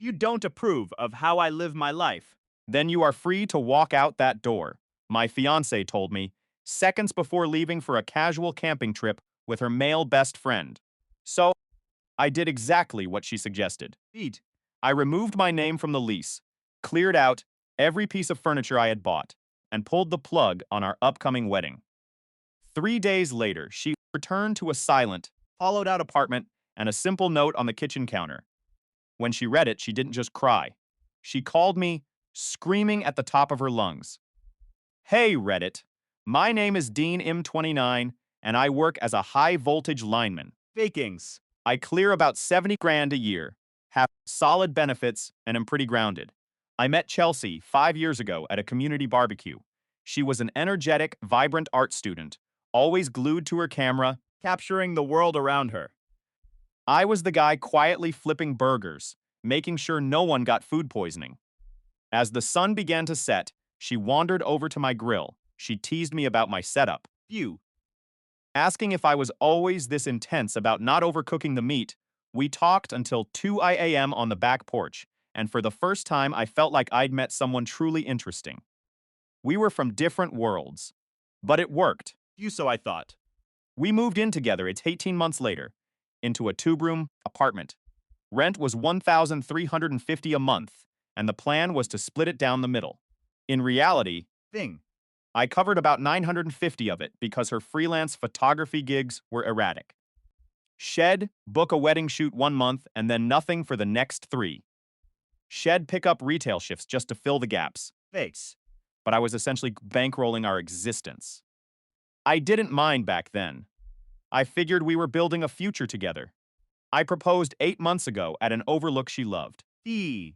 You don't approve of how I live my life. Then you are free to walk out that door, my fiancée told me, seconds before leaving for a casual camping trip with her male best friend. So, I did exactly what she suggested. Eat. I removed my name from the lease, cleared out every piece of furniture I had bought, and pulled the plug on our upcoming wedding. 3 days later, she returned to a silent, hollowed out apartment and a simple note on the kitchen counter. When she read it, she didn't just cry. She called me, screaming at the top of her lungs. Hey, Reddit. My name is Dean M29, and I work as a high voltage lineman. Fakings. I clear about 70 grand a year, have solid benefits, and am pretty grounded. I met Chelsea 5 years ago at a community barbecue. She was an energetic, vibrant art student, always glued to her camera. Capturing the world around her. I was the guy quietly flipping burgers, making sure no one got food poisoning. As the sun began to set, she wandered over to my grill. She teased me about my setup, Phew. asking if I was always this intense about not overcooking the meat. We talked until 2 a.m. on the back porch, and for the first time I felt like I'd met someone truly interesting. We were from different worlds, but it worked. Phew, so I thought. We moved in together, it's 18 months later, into a two-room apartment. Rent was $1,350 a month, and the plan was to split it down the middle. In reality, Thing. I covered about 950 of it because her freelance photography gigs were erratic. Shed, book a wedding shoot 1 month, and then nothing for the next 3. Shed pick up retail shifts just to fill the gaps, Fakes. but I was essentially bankrolling our existence. I didn't mind back then. I figured we were building a future together. I proposed 8 months ago at an overlook she loved. The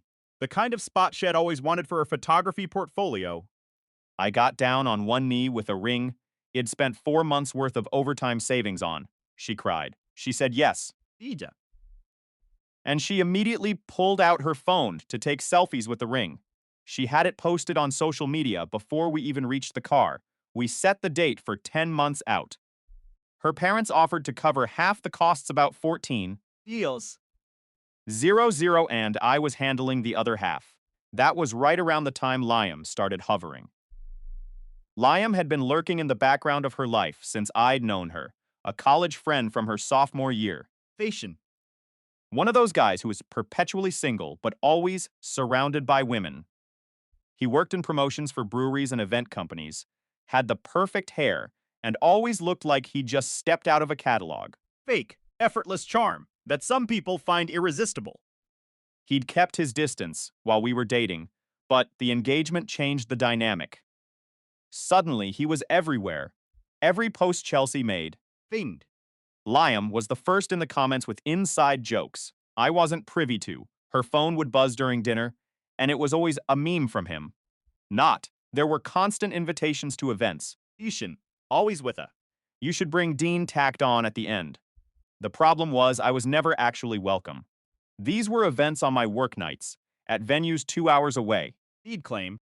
kind of spot Shed always wanted for a photography portfolio. I got down on one knee with a ring it'd spent 4 months worth of overtime savings on. She cried. She said yes, Ija. and she immediately pulled out her phone to take selfies with the ring. She had it posted on social media before we even reached the car. We set the date for 10 months out. Her parents offered to cover half the costs, about 14, Deals. 0, and I was handling the other half. That was right around the time Liam started hovering. Liam had been lurking in the background of her life since I'd known her, a college friend from her sophomore year. Fashion. One of those guys who was perpetually single but always surrounded by women. He worked in promotions for breweries and event companies, had the perfect hair, and always looked like he just stepped out of a catalog. Fake. Effortless charm that some people find irresistible. He'd kept his distance while we were dating, but the engagement changed the dynamic. Suddenly, he was everywhere. Every post Chelsea made. Fiend. Liam was the first in the comments with inside jokes I wasn't privy to. Her phone would buzz during dinner, and it was always a meme from him. Not. There were constant invitations to events. Ishin. Always with a. You should bring Dean tacked on at the end. The problem was I was never actually welcome. These were events on my work nights, at venues 2 hours away, He'd claim.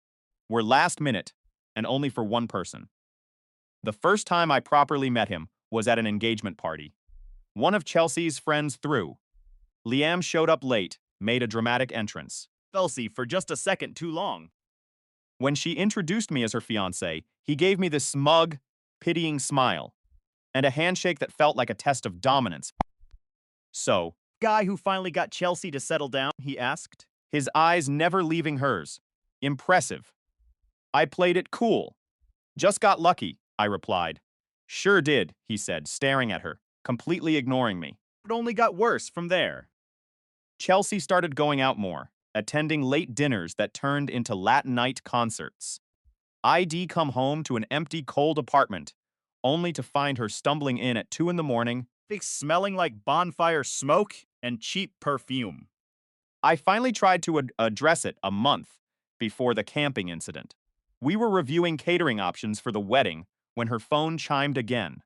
were last minute, and only for one person. The first time I properly met him was at an engagement party. One of Chelsea's friends threw. Liam showed up late, made a dramatic entrance. Felsie for just a second too long. When she introduced me as her fiancé, he gave me this smug, pitying smile, and a handshake that felt like a test of dominance. So, Guy who finally got Chelsea to settle down, he asked. his eyes never leaving hers. Impressive. I played it cool. Just got lucky, I replied. Sure did, he said, staring at her, completely ignoring me. It only got worse from there. Chelsea started going out more, attending late dinners that turned into Latin night concerts. I'd come home to an empty, cold apartment, only to find her stumbling in at 2 in the morning. They smelling like bonfire smoke and cheap perfume. I finally tried to address it a month before the camping incident. We were reviewing catering options for the wedding when her phone chimed again.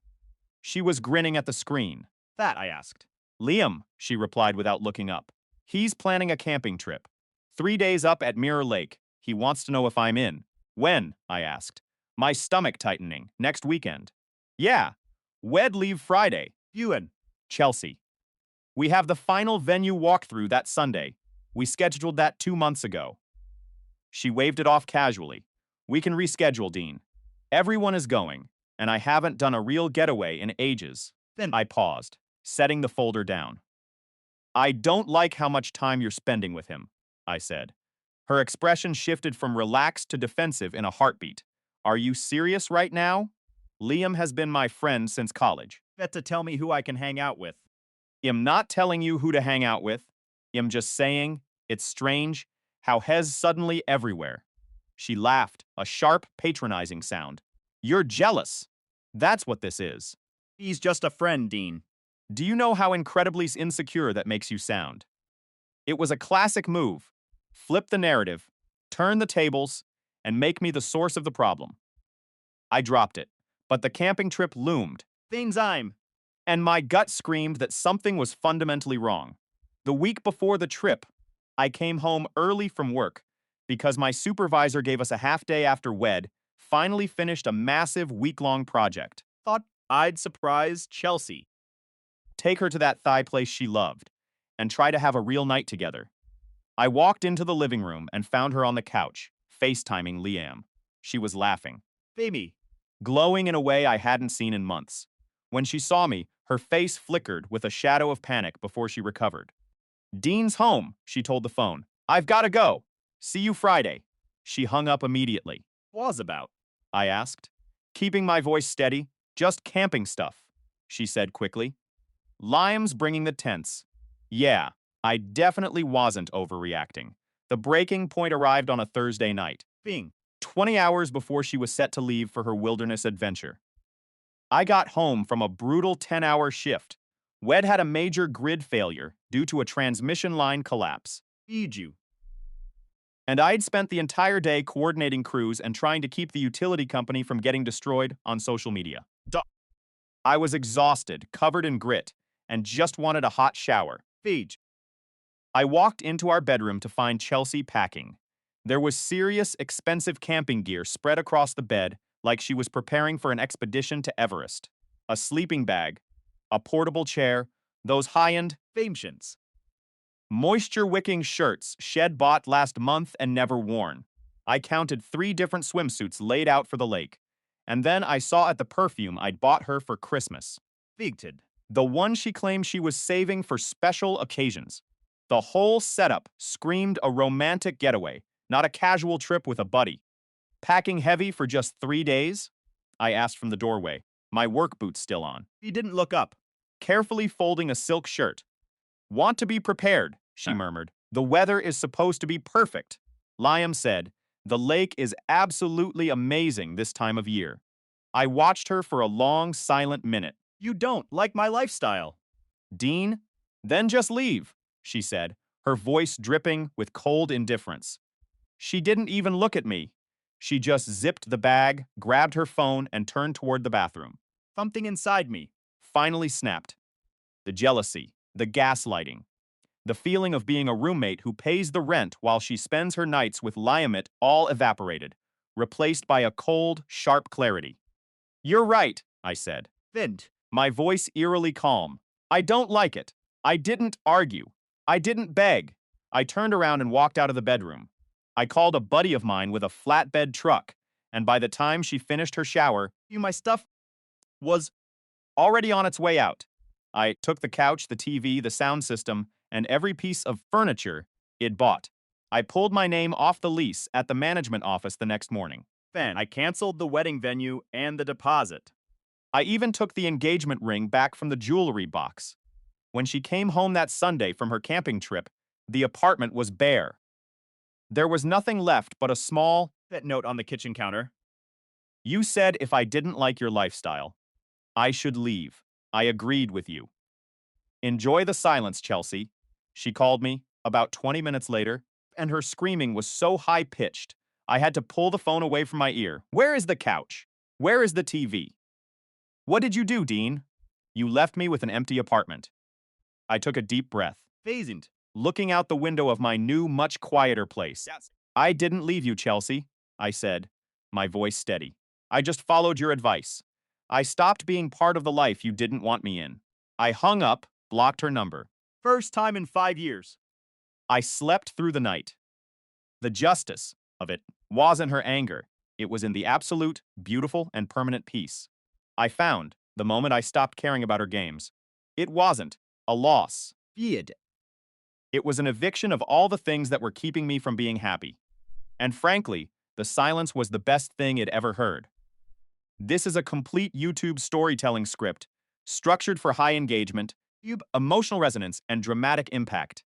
She was grinning at the screen. That, I asked. Liam, she replied without looking up. He's planning a camping trip. 3 days up at Mirror Lake. He wants to know if I'm in. When? I asked. My stomach tightening. Next weekend. Yeah. Wed leave Friday. Ewan. Chelsea. We have the final venue walkthrough that Sunday. We scheduled that 2 months ago. She waved it off casually. We can reschedule, Dean. Everyone is going, and I haven't done a real getaway in ages. Then I paused, setting the folder down. I don't like how much time you're spending with him, I said. Her expression shifted from relaxed to defensive in a heartbeat. Are you serious right now? Liam has been my friend since college. bet to tell me who I can hang out with. I'm not telling you who to hang out with. I'm just saying, it's strange how Hez suddenly everywhere. She laughed, a sharp, patronizing sound. You're jealous. That's what this is. He's just a friend, Dean. Do you know how incredibly insecure that makes you sound? It was a classic move. Flip the narrative, turn the tables, and make me the source of the problem. I dropped it, but the camping trip loomed, Fiendsheim. and my gut screamed that something was fundamentally wrong. The week before the trip, I came home early from work because my supervisor gave us a half day after WED, finally finished a massive week-long project. Thought I'd surprise Chelsea. Take her to that Thai place she loved, and try to have a real night together. I walked into the living room and found her on the couch, FaceTiming Liam. She was laughing, Femi. glowing in a way I hadn't seen in months. When she saw me, her face flickered with a shadow of panic before she recovered. Dean's home, she told the phone. I've got to go. See you Friday. She hung up immediately. Was about. I asked, keeping my voice steady. Just camping stuff, she said quickly. Liam's bringing the tents. Yeah, I definitely wasn't overreacting. The breaking point arrived on a Thursday night, Bing. 20 hours before she was set to leave for her wilderness adventure. I got home from a brutal 10-hour shift. WED had a major grid failure due to a transmission line collapse, Feed you. and I'd spent the entire day coordinating crews and trying to keep the utility company from getting destroyed on social media. I was exhausted, covered in grit, and just wanted a hot shower. Feed. I walked into our bedroom to find Chelsea packing. There was serious, expensive camping gear spread across the bed like she was preparing for an expedition to Everest. A sleeping bag, a portable chair, those high-end, Fameshins. moisture-wicking shirts Shed bought last month and never worn. I counted 3 different swimsuits laid out for the lake. And then I saw at the perfume I'd bought her for Christmas. Figted. The one she claimed she was saving for special occasions. The whole setup screamed a romantic getaway, not a casual trip with a buddy. Packing heavy for just 3 days? I asked from the doorway, my work boots still on. He didn't look up. Carefully folding a silk shirt. Want to be prepared, she murmured. The weather is supposed to be perfect. Liam said, the lake is absolutely amazing this time of year. I watched her for a long, silent minute. You don't like my lifestyle. Dean, then just leave, she said, her voice dripping with cold indifference. She didn't even look at me. She just zipped the bag, grabbed her phone, and turned toward the bathroom. Something inside me. Finally snapped. The jealousy, the gaslighting, the feeling of being a roommate who pays the rent while she spends her nights with Liam all evaporated, replaced by a cold, sharp clarity. You're right, I said, Vind. my voice eerily calm. I don't like it. I didn't argue. I didn't beg. I turned around and walked out of the bedroom. I called a buddy of mine with a flatbed truck, and by the time she finished her shower, My stuff was already on its way out. I took the couch, the TV, the sound system, and every piece of furniture it bought. I pulled my name off the lease at the management office the next morning. Then I canceled the wedding venue and the deposit. I even took the engagement ring back from the jewelry box. When she came home that Sunday from her camping trip, the apartment was bare. There was nothing left but a small That note on the kitchen counter. You said if I didn't like your lifestyle, I should leave. I agreed with you. Enjoy the silence, Chelsea. She called me about 20 minutes later, and her screaming was so high-pitched, I had to pull the phone away from my ear. Where is the couch? Where is the TV? What did you do, Dean? You left me with an empty apartment. I took a deep breath, Phasing. looking out the window of my new, much quieter place. Yes. I didn't leave you, Chelsea, I said, my voice steady. I just followed your advice. I stopped being part of the life you didn't want me in. I hung up, blocked her number. First time in 5 years. I slept through the night. The justice of it wasn't her anger. It was in the absolute, beautiful, and permanent peace I found the moment I stopped caring about her games. It wasn't a loss. Weird. It was an eviction of all the things that were keeping me from being happy. And frankly, the silence was the best thing it ever heard. This is a complete YouTube storytelling script, structured for high engagement, emotional resonance, and dramatic impact.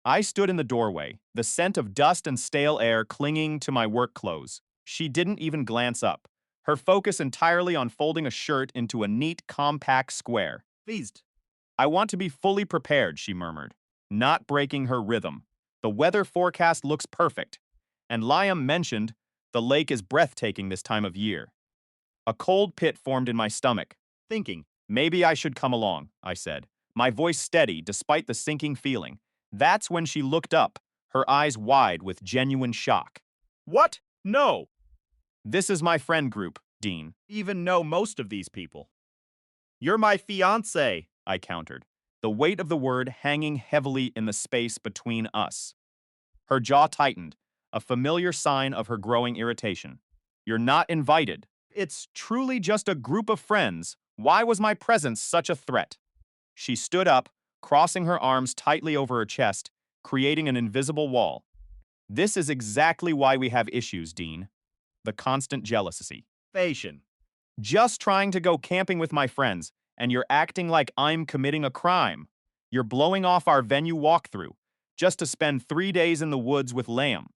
I stood in the doorway, the scent of dust and stale air clinging to my work clothes. She didn't even glance up, her focus entirely on folding a shirt into a neat, compact square. Pleased. I want to be fully prepared, she murmured, not breaking her rhythm. The weather forecast looks perfect, and Liam mentioned the lake is breathtaking this time of year. A cold pit formed in my stomach. Thinking. Maybe I should come along, I said, my voice steady despite the sinking feeling. That's when she looked up, her eyes wide with genuine shock. What? No. This is my friend group, Dean, Even know most of these people. You're my fiancé. I countered, the weight of the word hanging heavily in the space between us. Her jaw tightened, a familiar sign of her growing irritation. You're not invited. It's truly just a group of friends. Why was my presence such a threat? She stood up, crossing her arms tightly over her chest, creating an invisible wall. This is exactly why we have issues, Dean. The constant jealousy. Fashion. Just trying to go camping with my friends, and you're acting like I'm committing a crime. You're blowing off our venue walkthrough, just to spend 3 days in the woods with Liam,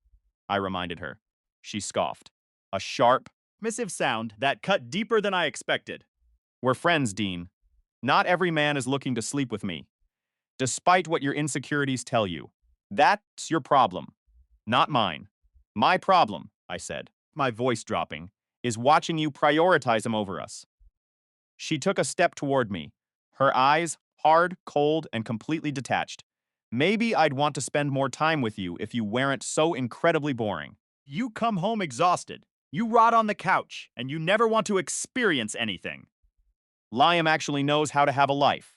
I reminded her. She scoffed. A sharp, Missive sound that cut deeper than I expected. we're friends, Dean. Not every man is looking to sleep with me. Despite what your insecurities tell you, that's your problem, not mine. My problem, I said, my voice dropping, is watching you prioritize him over us. She took a step toward me, her eyes hard, cold, and completely detached. Maybe I'd want to spend more time with you if you weren't so incredibly boring. You come home exhausted. You rot on the couch, and you never want to experience anything. Liam actually knows how to have a life.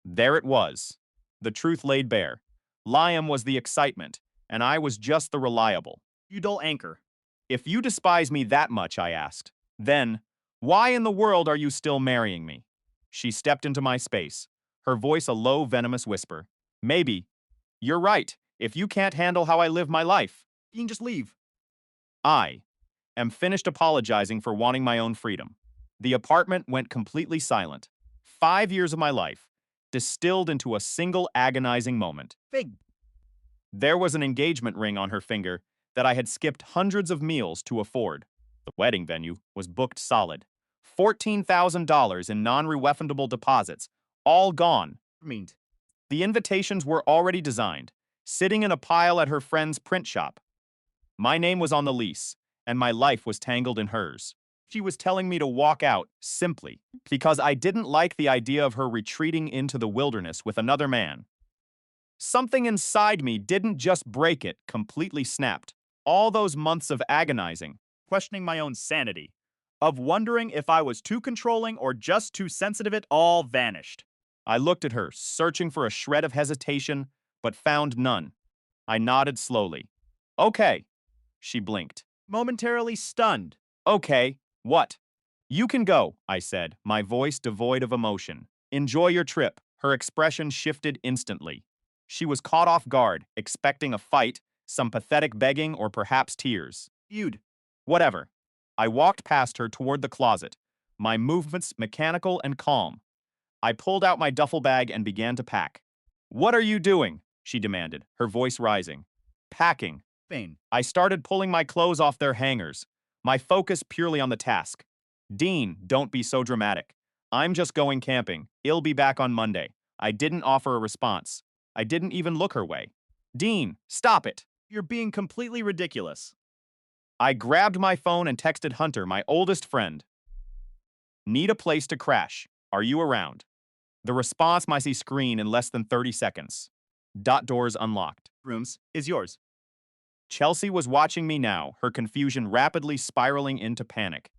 There it was. The truth laid bare. Liam was the excitement, and I was just the reliable. You dull anchor. If you despise me that much, I asked, then why in the world are you still marrying me? She stepped into my space, her voice a low, venomous whisper. Maybe. You're right, if you can't handle how I live my life. You can just leave. I am finished apologizing for wanting my own freedom. The apartment went completely silent. 5 years of my life, distilled into a single agonizing moment. Fig. There was an engagement ring on her finger that I had skipped hundreds of meals to afford. The wedding venue was booked solid. $14,000 in non-refundable deposits, all gone. Mean. The invitations were already designed, sitting in a pile at her friend's print shop. My name was on the lease, and my life was tangled in hers. She was telling me to walk out, simply, because I didn't like the idea of her retreating into the wilderness with another man. Something inside me didn't just break, it completely snapped. All those months of agonizing, Questioning my own sanity. Of wondering if I was too controlling or just too sensitive, it all vanished. I looked at her, searching for a shred of hesitation, but found none. I nodded slowly. Okay. She blinked. Momentarily stunned. Okay, what? You can go, I said, my voice devoid of emotion. Enjoy your trip. Her expression shifted instantly. She was caught off guard, expecting a fight, some pathetic begging, or perhaps tears. Feud. Whatever. I walked past her toward the closet, my movements mechanical and calm. I pulled out my duffel bag and began to pack. What are you doing? She demanded, her voice rising. Packing. Fane. I started pulling my clothes off their hangers, my focus purely on the task. Dean, don't be so dramatic. I'm just going camping. I'll be back on Monday. I didn't offer a response. I didn't even look her way. Dean, stop it. You're being completely ridiculous. I grabbed my phone and texted Hunter, my oldest friend. Need a place to crash. Are you around? The response might see screen in less than 30 seconds. Doors unlocked. Rooms is yours. Chelsea was watching me now, her confusion rapidly spiraling into panic.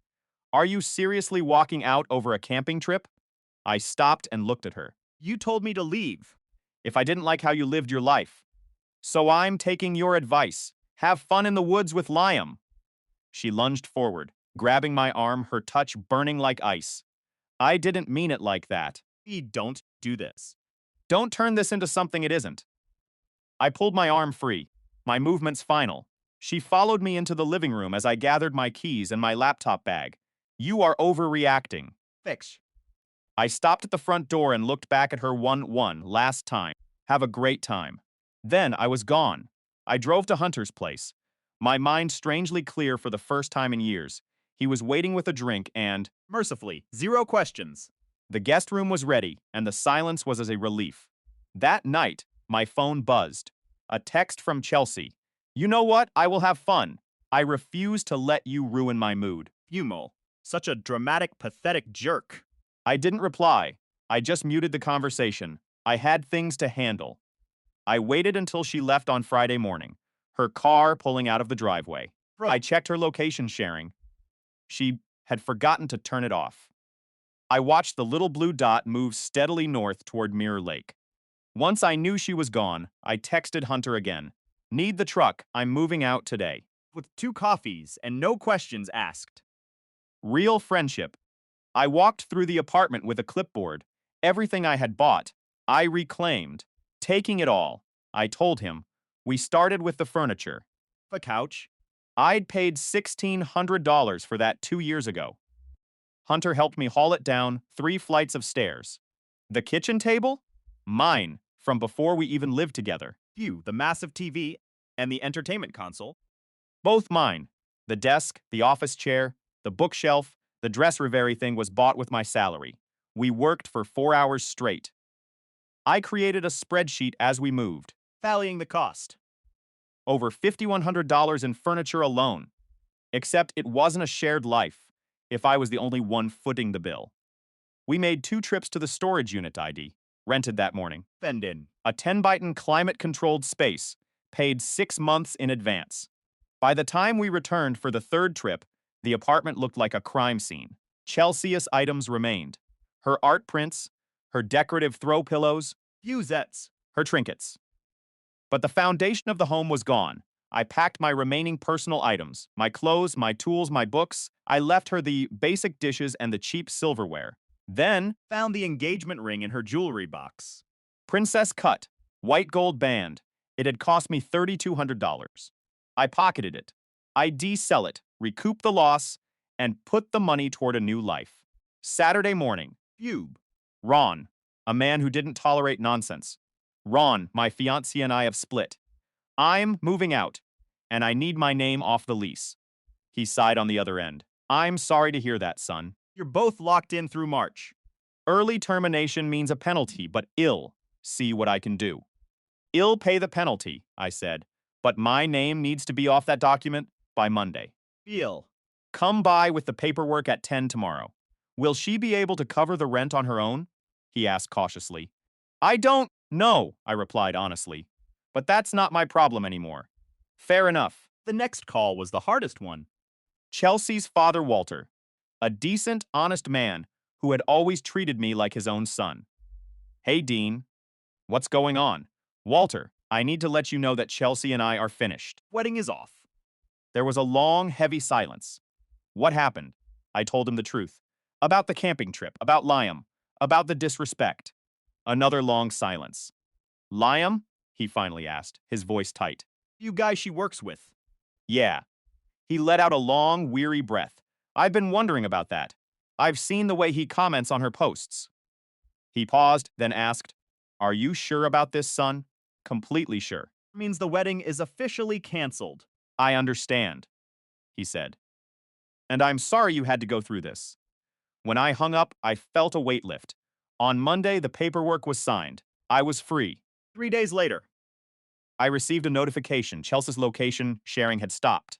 Are you seriously walking out over a camping trip? I stopped and looked at her. You told me to leave. If I didn't like how you lived your life. So I'm taking your advice. Have fun in the woods with Liam. She lunged forward, grabbing my arm, her touch burning like ice. I didn't mean it like that. We don't do this. Don't turn this into something it isn't. I pulled my arm free, my movements final. She followed me into the living room as I gathered my keys and my laptop bag. You are overreacting. Fix. I stopped at the front door and looked back at her one last time. Have a great time. Then I was gone. I drove to Hunter's place, my mind strangely clear for the first time in years. He was waiting with a drink and, Mercifully, 0 questions. the guest room was ready, and the silence was as a relief. That night, my phone buzzed. A text from Chelsea. You know what? I will have fun. I refuse to let you ruin my mood. Fumel. Such a dramatic, pathetic jerk. I didn't reply. I just muted the conversation. I had things to handle. I waited until she left on Friday morning, her car pulling out of the driveway. Bro, I checked her location sharing. She had forgotten to turn it off. I watched the little blue dot move steadily north toward Mirror Lake. Once I knew she was gone, I texted Hunter again. Need the truck, I'm moving out today. with 2 coffees and no questions asked. Real friendship. I walked through the apartment with a clipboard. Everything I had bought, I reclaimed. Taking it all, I told him. We started with the furniture. A couch. I'd paid $1,600 for that 2 years ago. Hunter helped me haul it down 3 flights of stairs. The kitchen table? Mine, from before we even lived together. Phew, the massive TV and the entertainment console. Both mine. The desk, the office chair, the bookshelf, the dresser of everything was bought with my salary. We worked for 4 hours straight. I created a spreadsheet as we moved. Tallying the cost. Over $5,100 in furniture alone. Except it wasn't a shared life, if I was the only one footing the bill. We made 2 trips to the storage unit ID, rented that morning. Fend in. A 10-by-10 climate-controlled space, paid 6 months in advance. By the time we returned for the 3rd trip, the apartment looked like a crime scene. Chelsea's items remained. Her art prints, her decorative throw pillows, Fusettes. her trinkets. But the foundation of the home was gone. I packed my remaining personal items, my clothes, my tools, my books. I left her the basic dishes and the cheap silverware. Then, Found the engagement ring in her jewelry box. Princess cut, white gold band. It had cost me $3,200. I pocketed it. I de-sell it, recoup the loss, and put the money toward a new life. Saturday morning, Fube. Ron, a man who didn't tolerate nonsense. Ron, my fiancé and I have split. I'm moving out, and I need my name off the lease. He sighed on the other end. I'm sorry to hear that, son. You're both locked in through March. Early termination means a penalty, but ill. See what I can do. I'll pay the penalty, I said, but my name needs to be off that document by Monday. Feel. Come by with the paperwork at 10 tomorrow. Will she be able to cover the rent on her own? He asked cautiously. I don't know, I replied honestly. But that's not my problem anymore. Fair enough. The next call was the hardest one. Chelsea's father, Walter, a decent, honest man who had always treated me like his own son. Hey, Dean. What's going on? Walter, I need to let you know that Chelsea and I are finished. Wedding is off. There was a long, heavy silence. What happened? I told him the truth. About the camping trip, about Liam, about the disrespect. Another long silence. Liam? He finally asked, his voice tight. You guys she works with. Yeah. He let out a long, weary breath. I've been wondering about that. I've seen the way he comments on her posts. He paused, then asked, Are you sure about this, son? Completely sure. Means the wedding is officially canceled. I understand, he said. And I'm sorry you had to go through this. When I hung up, I felt a weight lift. On Monday, the paperwork was signed. I was free. 3 days later. I received a notification. Chelsea's location sharing had stopped.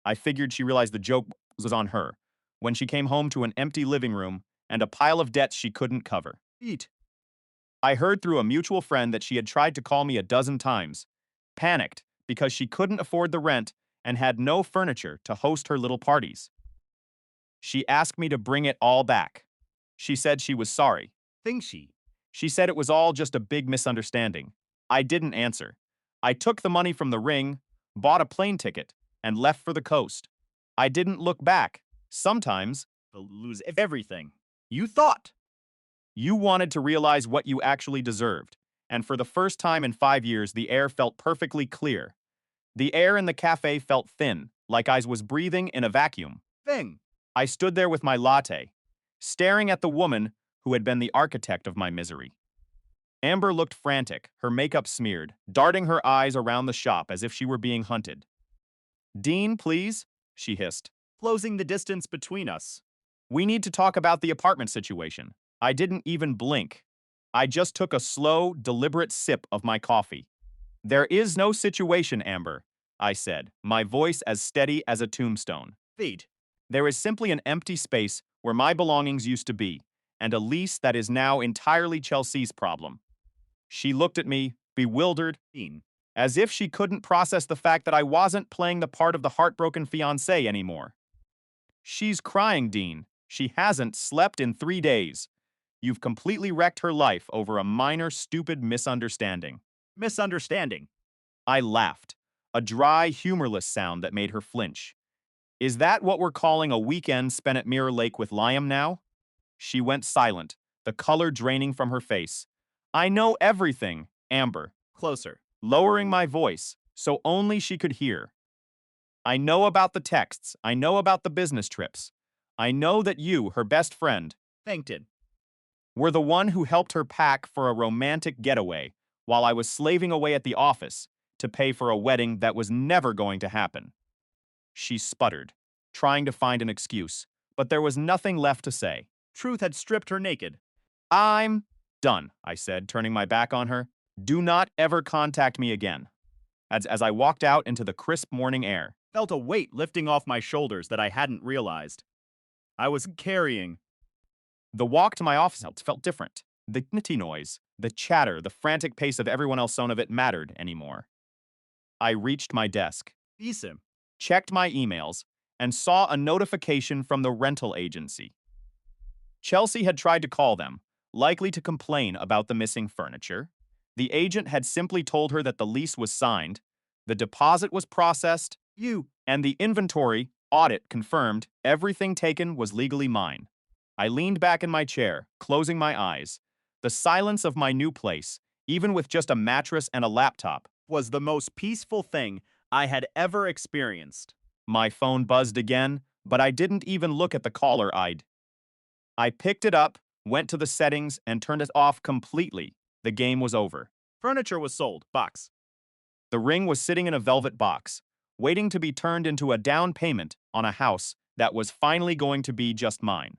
I figured she realized the joke was on her when she came home to an empty living room and a pile of debts she couldn't cover. Eat. I heard through a mutual friend that she had tried to call me a dozen times, panicked because she couldn't afford the rent and had no furniture to host her little parties. She asked me to bring it all back. She said she was sorry. Thinks she. She said it was all just a big misunderstanding. I didn't answer. I took the money from the ring, bought a plane ticket, and left for the coast. I didn't look back. Sometimes, Lose everything. You thought. you wanted to realize what you actually deserved, and for the first time in 5 years, the air felt perfectly clear. The air in the cafe felt thin, like I was breathing in a vacuum. Thing. I stood there with my latte, staring at the woman who had been the architect of my misery. Amber looked frantic, her makeup smeared, darting her eyes around the shop as if she were being hunted. Dean, please, she hissed. Closing the distance between us. We need to talk about the apartment situation. I didn't even blink. I just took a slow, deliberate sip of my coffee. There is no situation, Amber, I said, my voice as steady as a tombstone. Feed. There is simply an empty space where my belongings used to be, and a lease that is now entirely Chelsea's problem. She looked at me, bewildered, Dean. as if she couldn't process the fact that I wasn't playing the part of the heartbroken fiancé anymore. She's crying, Dean. She hasn't slept in 3 days. You've completely wrecked her life over a minor, stupid misunderstanding. Misunderstanding. I laughed, a dry, humorless sound that made her flinch. Is that what we're calling a weekend spent at Mirror Lake with Liam now? She went silent, the color draining from her face. I know everything, Amber, Closer. lowering my voice so only she could hear. I know about the texts. I know about the business trips. I know that you, her best friend, Fainted. were the one who helped her pack for a romantic getaway while I was slaving away at the office to pay for a wedding that was never going to happen. She sputtered, trying to find an excuse, but there was nothing left to say. Truth had stripped her naked. I'm done, I said, turning my back on her. Do not ever contact me again. As I walked out into the crisp morning air, Felt a weight lifting off my shoulders that I hadn't realized. I was carrying. the walk to my office felt different. The nitty noise, the chatter, the frantic pace of everyone else none of it mattered anymore. I reached my desk, Isim. checked my emails, and saw a notification from the rental agency. Chelsea had tried to call them, likely to complain about the missing furniture. The agent had simply told her that the lease was signed, the deposit was processed, You. and the inventory audit confirmed everything taken was legally mine. I leaned back in my chair, closing my eyes. The silence of my new place, even with just a mattress and a laptop. Was the most peaceful thing I had ever experienced. My phone buzzed again, but I didn't even look at the caller ID. I picked it up, went to the settings, and turned it off completely. The game was over. Furniture was sold. Box. The ring was sitting in a velvet box, waiting to be turned into a down payment on a house that was finally going to be just mine.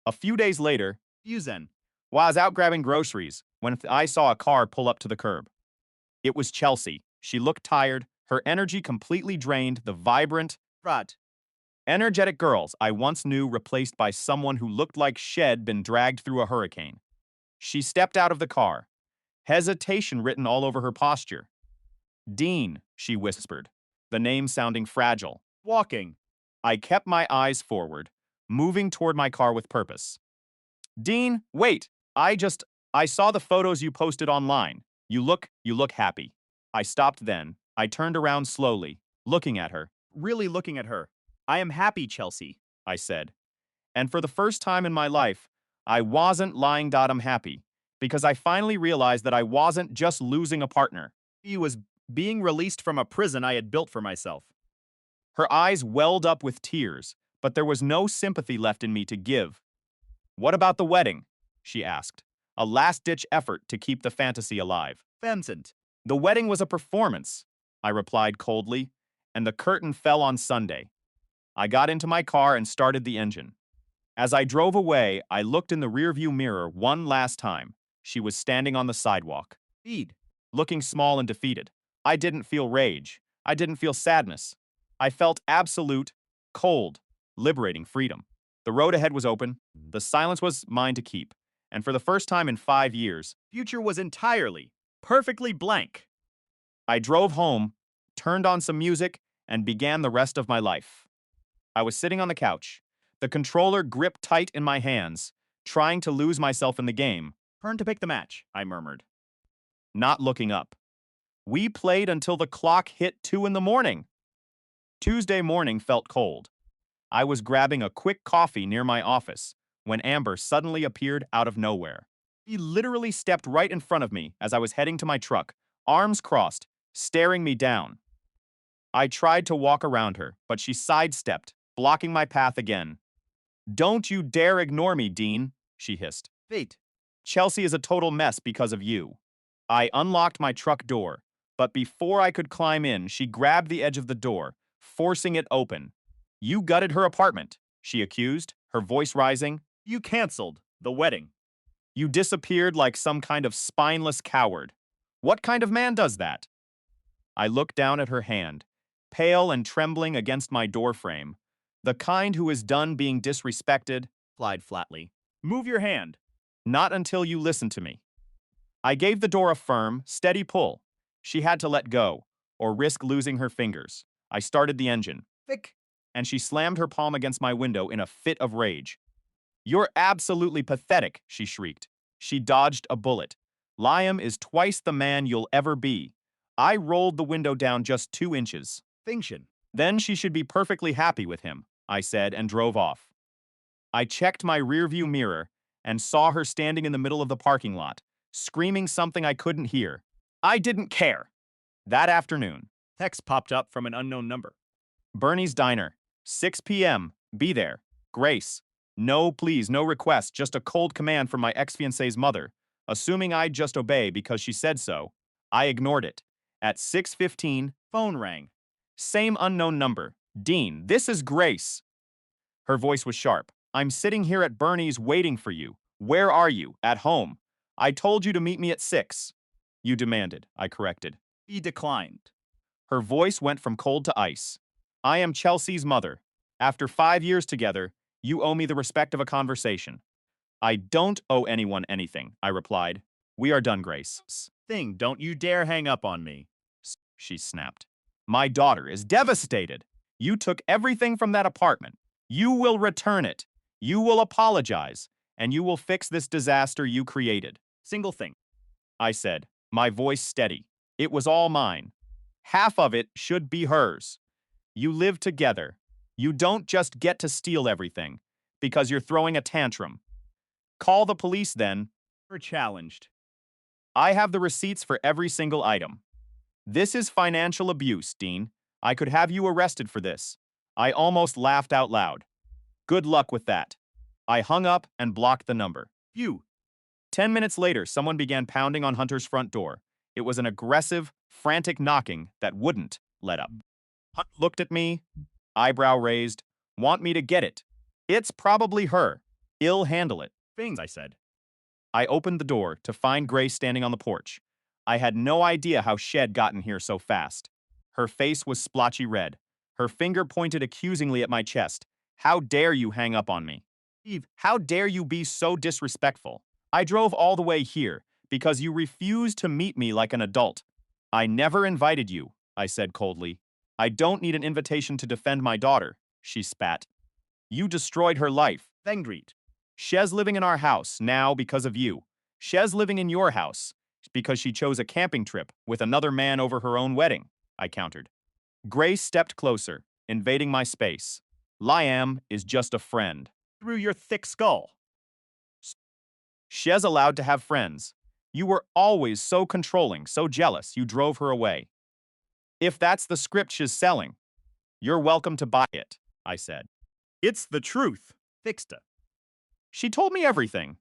A few days later, Fusen. while I was out grabbing groceries, when I saw a car pull up to the curb. It was Chelsea. She looked tired, her energy completely drained, the vibrant, Rot. energetic girls I once knew replaced by someone who looked like she'd been dragged through a hurricane. She stepped out of the car, hesitation written all over her posture. Dean, she whispered, the name sounding fragile. Walking. I kept my eyes forward, moving toward my car with purpose. Dean, wait, I saw the photos you posted online. You look happy. I stopped then. I turned around slowly, looking at her. Really looking at her. I am happy, Chelsea. I said. And for the first time in my life, I wasn't lying I'm happy, because I finally realized that I wasn't just losing a partner. He was being released from a prison I had built for myself. Her eyes welled up with tears, but there was no sympathy left in me to give. What about the wedding? She asked, a last-ditch effort to keep the fantasy alive. Vincent. The wedding was a performance, I replied coldly, and the curtain fell on Sunday. I got into my car and started the engine. As I drove away, I looked in the rearview mirror one last time. She was standing on the sidewalk, Feed. looking small and defeated. I didn't feel rage. I didn't feel sadness. I felt absolute, cold, liberating freedom. The road ahead was open. The silence was mine to keep. And for the first time in 5 years, Future was entirely, perfectly blank. I drove home, turned on some music, and began the rest of my life. I was sitting on the couch, the controller gripped tight in my hands, trying to lose myself in the game, Turn to pick the match, I murmured. not looking up. We played until the clock hit 2 in the morning. Tuesday morning felt cold. I was grabbing a quick coffee near my office when Amber suddenly appeared out of nowhere. She literally stepped right in front of me as I was heading to my truck, arms crossed, staring me down. I tried to walk around her, but she sidestepped, blocking my path again. "Don't you dare ignore me, Dean," she hissed. Fate. "Chelsea is a total mess because of you." I unlocked my truck door, but before I could climb in, she grabbed the edge of the door, forcing it open. "You gutted her apartment," she accused, her voice rising. You canceled the wedding. "You disappeared like some kind of spineless coward. What kind of man does that?" I looked down at her hand, pale and trembling against my doorframe. "The kind who is done being disrespected." Replied flatly. Move your hand. "Not until you listen to me." I gave the door a firm, steady pull. She had to let go, or risk losing her fingers. I started the engine, Vic. and she slammed her palm against my window in a fit of rage. "You're absolutely pathetic," she shrieked. She dodged a bullet. "Liam is twice the man you'll ever be." I rolled the window down just 2 inches. Finction. "Then she should be perfectly happy with him," I said and drove off. I checked my rearview mirror and saw her standing in the middle of the parking lot, screaming something I couldn't hear. I didn't care. That afternoon, Text popped up from an unknown number. Bernie's Diner, 6 p.m., be there. Grace. No, please, no request, just a cold command from my ex-fiancée's mother. Assuming I'd just obey because she said so, I ignored it. At 6:15, Phone rang. same unknown number. "Dean, this is Grace." Her voice was sharp. "I'm sitting here at Bernie's waiting for you. Where are you? At home. I told you to meet me at 6. "You demanded," I corrected. He declined. Her voice went from cold to ice. "I am Chelsea's mother. After 5 years together, you owe me the respect of a conversation." "I don't owe anyone anything," I replied. "We are done, Grace." Thing, don't you dare hang up on me. She snapped. "My daughter is devastated. You took everything from that apartment. You will return it. You will apologize. And you will fix this disaster you created." Single thing. I said, my voice steady. "It was all mine. Half of it should be hers. You live together. You don't just get to steal everything because you're throwing a tantrum. Call the police then." We're challenged. "I have the receipts for every single item." "This is financial abuse, Dean. I could have you arrested for this." I almost laughed out loud. "Good luck with that." I hung up and blocked the number. You. 10 minutes later, someone began pounding on Hunter's front door. It was an aggressive, frantic knocking that wouldn't let up. Hunt looked at me, eyebrow raised. "Want me to get it?" "It's probably her. I'll handle it." Things, I said. I opened the door to find Grace standing on the porch. I had no idea how she'd gotten here so fast. Her face was splotchy red. Her finger pointed accusingly at my chest. "How dare you hang up on me? Eve. How dare you be so disrespectful? I drove all the way here because you refused to meet me like an adult." "I never invited you," I said coldly. "I don't need an invitation to defend my daughter," she spat. "You destroyed her life. Thengreet. She's living in our house now because of you. She's living in your house because she chose a camping trip with another man over her own wedding," I countered. Grace stepped closer, invading my space. "Liam is just a friend." Through your thick skull. "She's allowed to have friends. You were always so controlling, so jealous, you drove her away. If that's the script she's selling, you're welcome to buy it," I said. It's the truth. Fixta. She told me everything.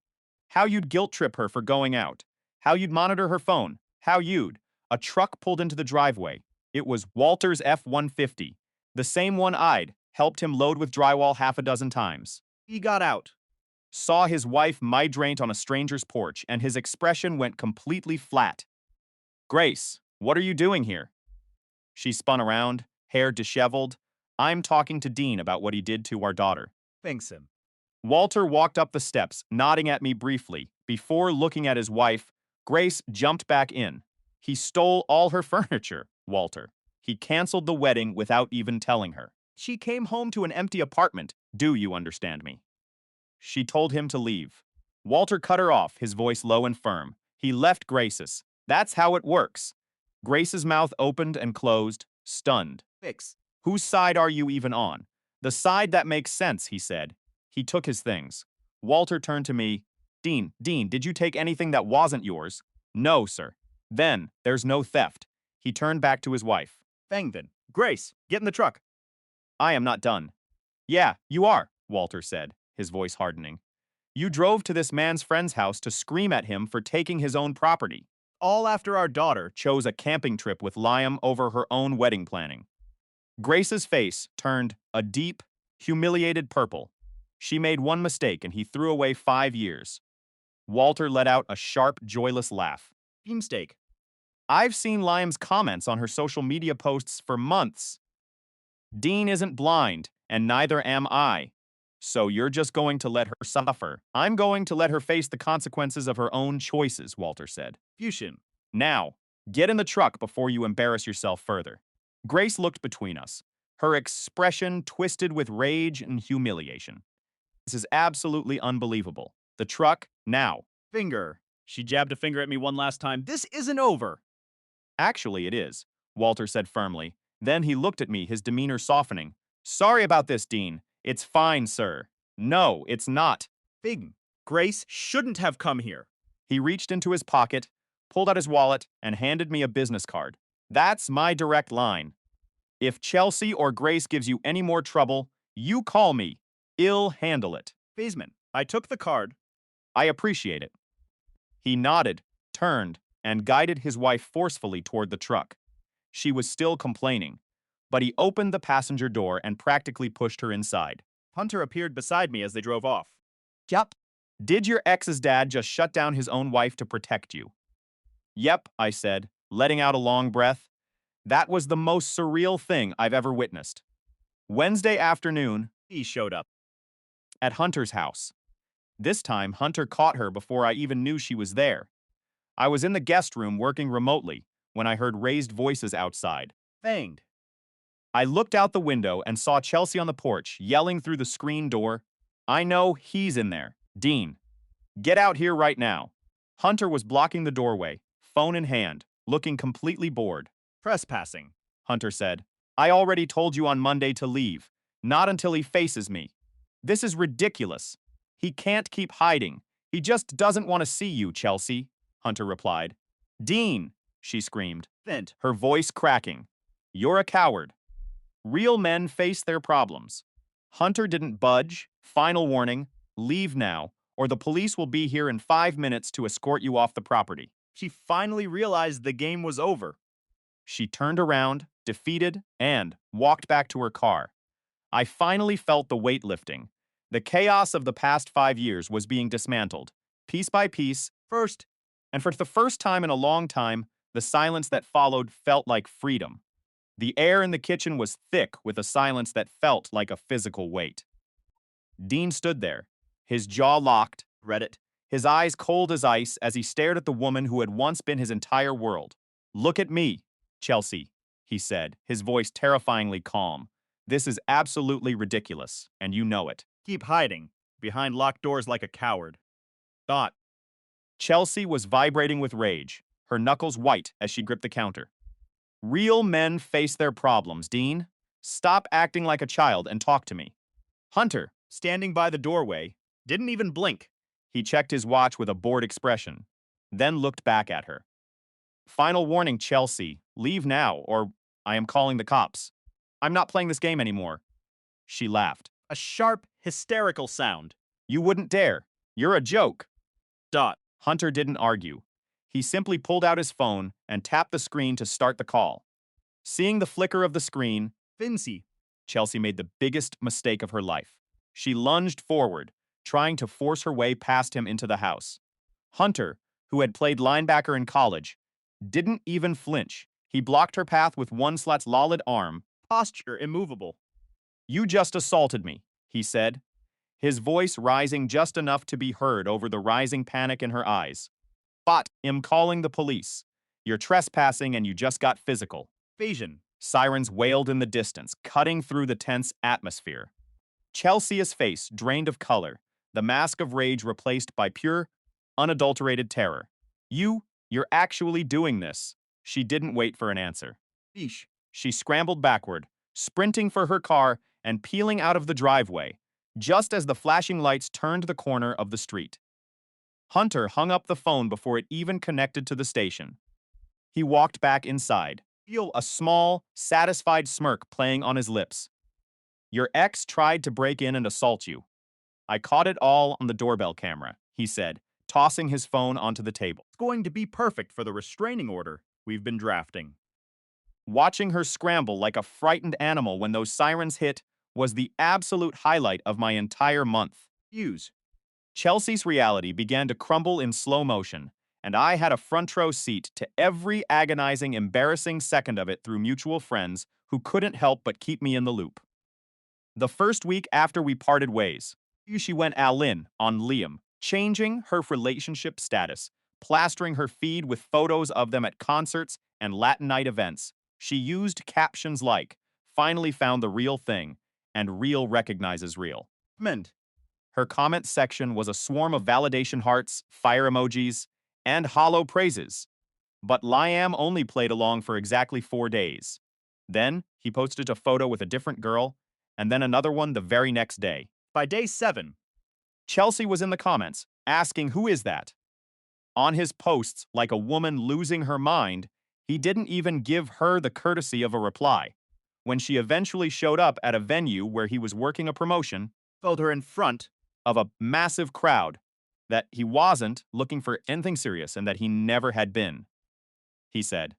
How you'd guilt trip her for going out. How you'd monitor her phone. How you'd. A truck pulled into the driveway. It was Walter's F-150. The same one I'd helped him load with drywall half a dozen times. He got out. Saw his wife midrant on a stranger's porch, and his expression went completely flat. "Grace, what are you doing here?" She spun around, hair disheveled. "I'm talking to Dean about what he did to our daughter." Thanks him. Walter walked up the steps, nodding at me briefly. Before looking at his wife, Grace jumped back in. "He stole all her furniture, Walter. He canceled the wedding without even telling her. She came home to an empty apartment. Do you understand me?" She told him to leave. Walter cut her off, his voice low and firm. "He left Grace's. That's how it works. Grace's mouth opened and closed, stunned. Fix. Whose side are you even on? The side that makes sense, he said. He took his things. Walter turned to me. Dean, did you take anything that wasn't yours? No, sir. Then, there's no theft. He turned back to his wife. Fangvin. Grace, get in the truck. I am not done. Yeah, you are, Walter said, his voice hardening. You drove to this man's friend's house to scream at him for taking his own property. All after our daughter Chose a camping trip with Liam over her own wedding planning. Grace's face turned a deep, humiliated purple. She made one mistake and he threw away 5 years. Walter let out a sharp, joyless laugh. beefsteak. I've seen Liam's comments on her social media posts for months. Dean isn't blind, and neither am I. So you're just going to let her suffer. I'm going to let her face the consequences of her own choices, Walter said. Fusion. Now, get in the truck before you embarrass yourself further. Grace looked between us, her expression twisted with rage and humiliation. This is absolutely unbelievable. The truck, now. Finger. She jabbed a finger at me one last time. This isn't over. Actually, it is, Walter said firmly. Then he looked at me, his demeanor softening. Sorry about this, Dean. It's fine, sir. No, it's not. Fig. Grace shouldn't have come here. He reached into his pocket, pulled out his wallet, and handed me a business card. That's my direct line. If Chelsea or Grace gives you any more trouble, you call me. I'll handle it. Faisman. I took the card. I appreciate it. He nodded, turned, and guided his wife forcefully toward the truck. She was still complaining, but he opened the passenger door and practically pushed her inside. Hunter appeared beside me as they drove off. Yup. Did your ex's dad just shut down his own wife to protect you? Yep, I said, letting out a long breath. That was the most surreal thing I've ever witnessed. Wednesday afternoon, He showed up. at Hunter's house. This time, Hunter caught her before I even knew she was there. I was in the guest room working remotely when I heard raised voices outside. Fanged. I looked out the window and saw Chelsea on the porch, yelling through the screen door. I know he's in there. Dean, get out here right now. Hunter was blocking the doorway, phone in hand, looking completely bored. Trespassing. Hunter said, I already told you on Monday to leave. Not until he faces me. This is ridiculous. He can't keep hiding. He just doesn't want to see you, Chelsea, Hunter replied. Dean, she screamed, Fent. her voice cracking. You're a coward. Real men face their problems. Hunter didn't budge. Final warning, leave now, or the police will be here in 5 minutes to escort you off the property. She finally realized the game was over. She turned around, defeated, and walked back to her car. I finally felt the weight lifting. The chaos of the past 5 years was being dismantled, piece by piece, First, and for the first time in a long time, the silence that followed felt like freedom. The air in the kitchen was thick with a silence that felt like a physical weight. Dean stood there, his jaw locked, Reddit. his eyes cold as ice as he stared at the woman who had once been his entire world. Look at me, Chelsea, he said, his voice terrifyingly calm. This is absolutely ridiculous, and you know it. Keep hiding behind locked doors like a coward. Thought. Chelsea was vibrating with rage, her knuckles white as she gripped the counter. Real men face their problems, Dean. Stop acting like a child and talk to me. Hunter, Standing by the doorway. Didn't even blink. he checked his watch with a bored expression, then looked back at her. Final warning, Chelsea. Leave now, or I am calling the cops. I'm not playing this game anymore. She laughed. A sharp, hysterical sound. You wouldn't dare. You're a joke. Dot. Hunter didn't argue. He simply pulled out his phone and tapped the screen to start the call. Seeing the flicker of the screen, Fincy. Chelsea made the biggest mistake of her life. She lunged forward, trying to force her way past him into the house. Hunter, who had played linebacker in college, didn't even flinch. He blocked her path with one lolid arm. Posture immovable. You just assaulted me, he said, his voice rising just enough to be heard over the rising panic in her eyes. But I'm calling the police. You're trespassing and you just got physical. Phasian. Sirens wailed in the distance, cutting through the tense atmosphere. Chelsea's face drained of color, the mask of rage replaced by pure, unadulterated terror. You're actually doing this, She didn't wait for an answer. Yeesh. She scrambled backward, sprinting for her car and peeling out of the driveway, just as the flashing lights turned the corner of the street. Hunter hung up the phone before it even connected to the station. He walked back inside, a small, satisfied smirk playing on his lips. Your ex tried to break in and assault you. I caught it all on the doorbell camera, he said, tossing his phone onto the table. It's going to be perfect for the restraining order we've been drafting. Watching her scramble like a frightened animal when those sirens hit was the absolute highlight of my entire month. Use. Chelsea's reality began to crumble in slow motion, and I had a front row seat to every agonizing, embarrassing second of it through mutual friends who couldn't help but keep me in the loop. The first week after we parted ways, she went all in on Liam, changing her relationship status, plastering her feed with photos of them at concerts and Latin night events. She used captions like, "Finally found the real thing," and "Real recognizes real." Meant. Her comment section was a swarm of validation hearts, fire emojis, and hollow praises. But Liam only played along for exactly 4 days. Then, he posted a photo with a different girl, and then another one the very next day. By day 7, Chelsea was in the comments, asking who is that? On his posts, like a woman losing her mind, he didn't even give her the courtesy of a reply. When she eventually showed up at a venue where he was working a promotion, filled her in front of a massive crowd, that he wasn't looking for anything serious and that he never had been. He said,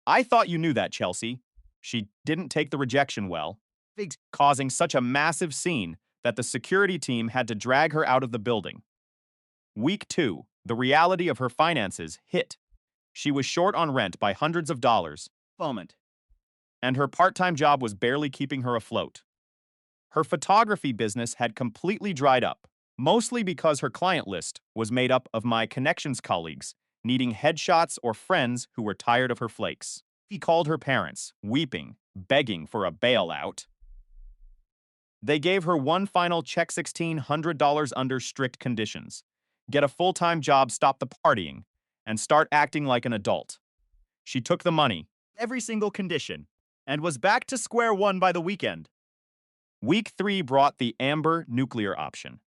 "I thought you knew that, Chelsea." She didn't take the rejection well, Figs. causing such a massive scene that the security team had to drag her out of the building. Week 2, the reality of her finances hit. She was short on rent by hundreds of dollars, Moment. and her part-time job was barely keeping her afloat. Her photography business had completely dried up, mostly because her client list was made up of my connections colleagues, needing headshots or friends who were tired of her flakes. He called her parents, weeping, begging for a bailout. They gave her one final check, $1,600 under strict conditions. Get a full-time job, stop the partying, and start acting like an adult. She took the money, Every single condition, and was back to square one by the weekend. Week 3 brought the Amber nuclear option.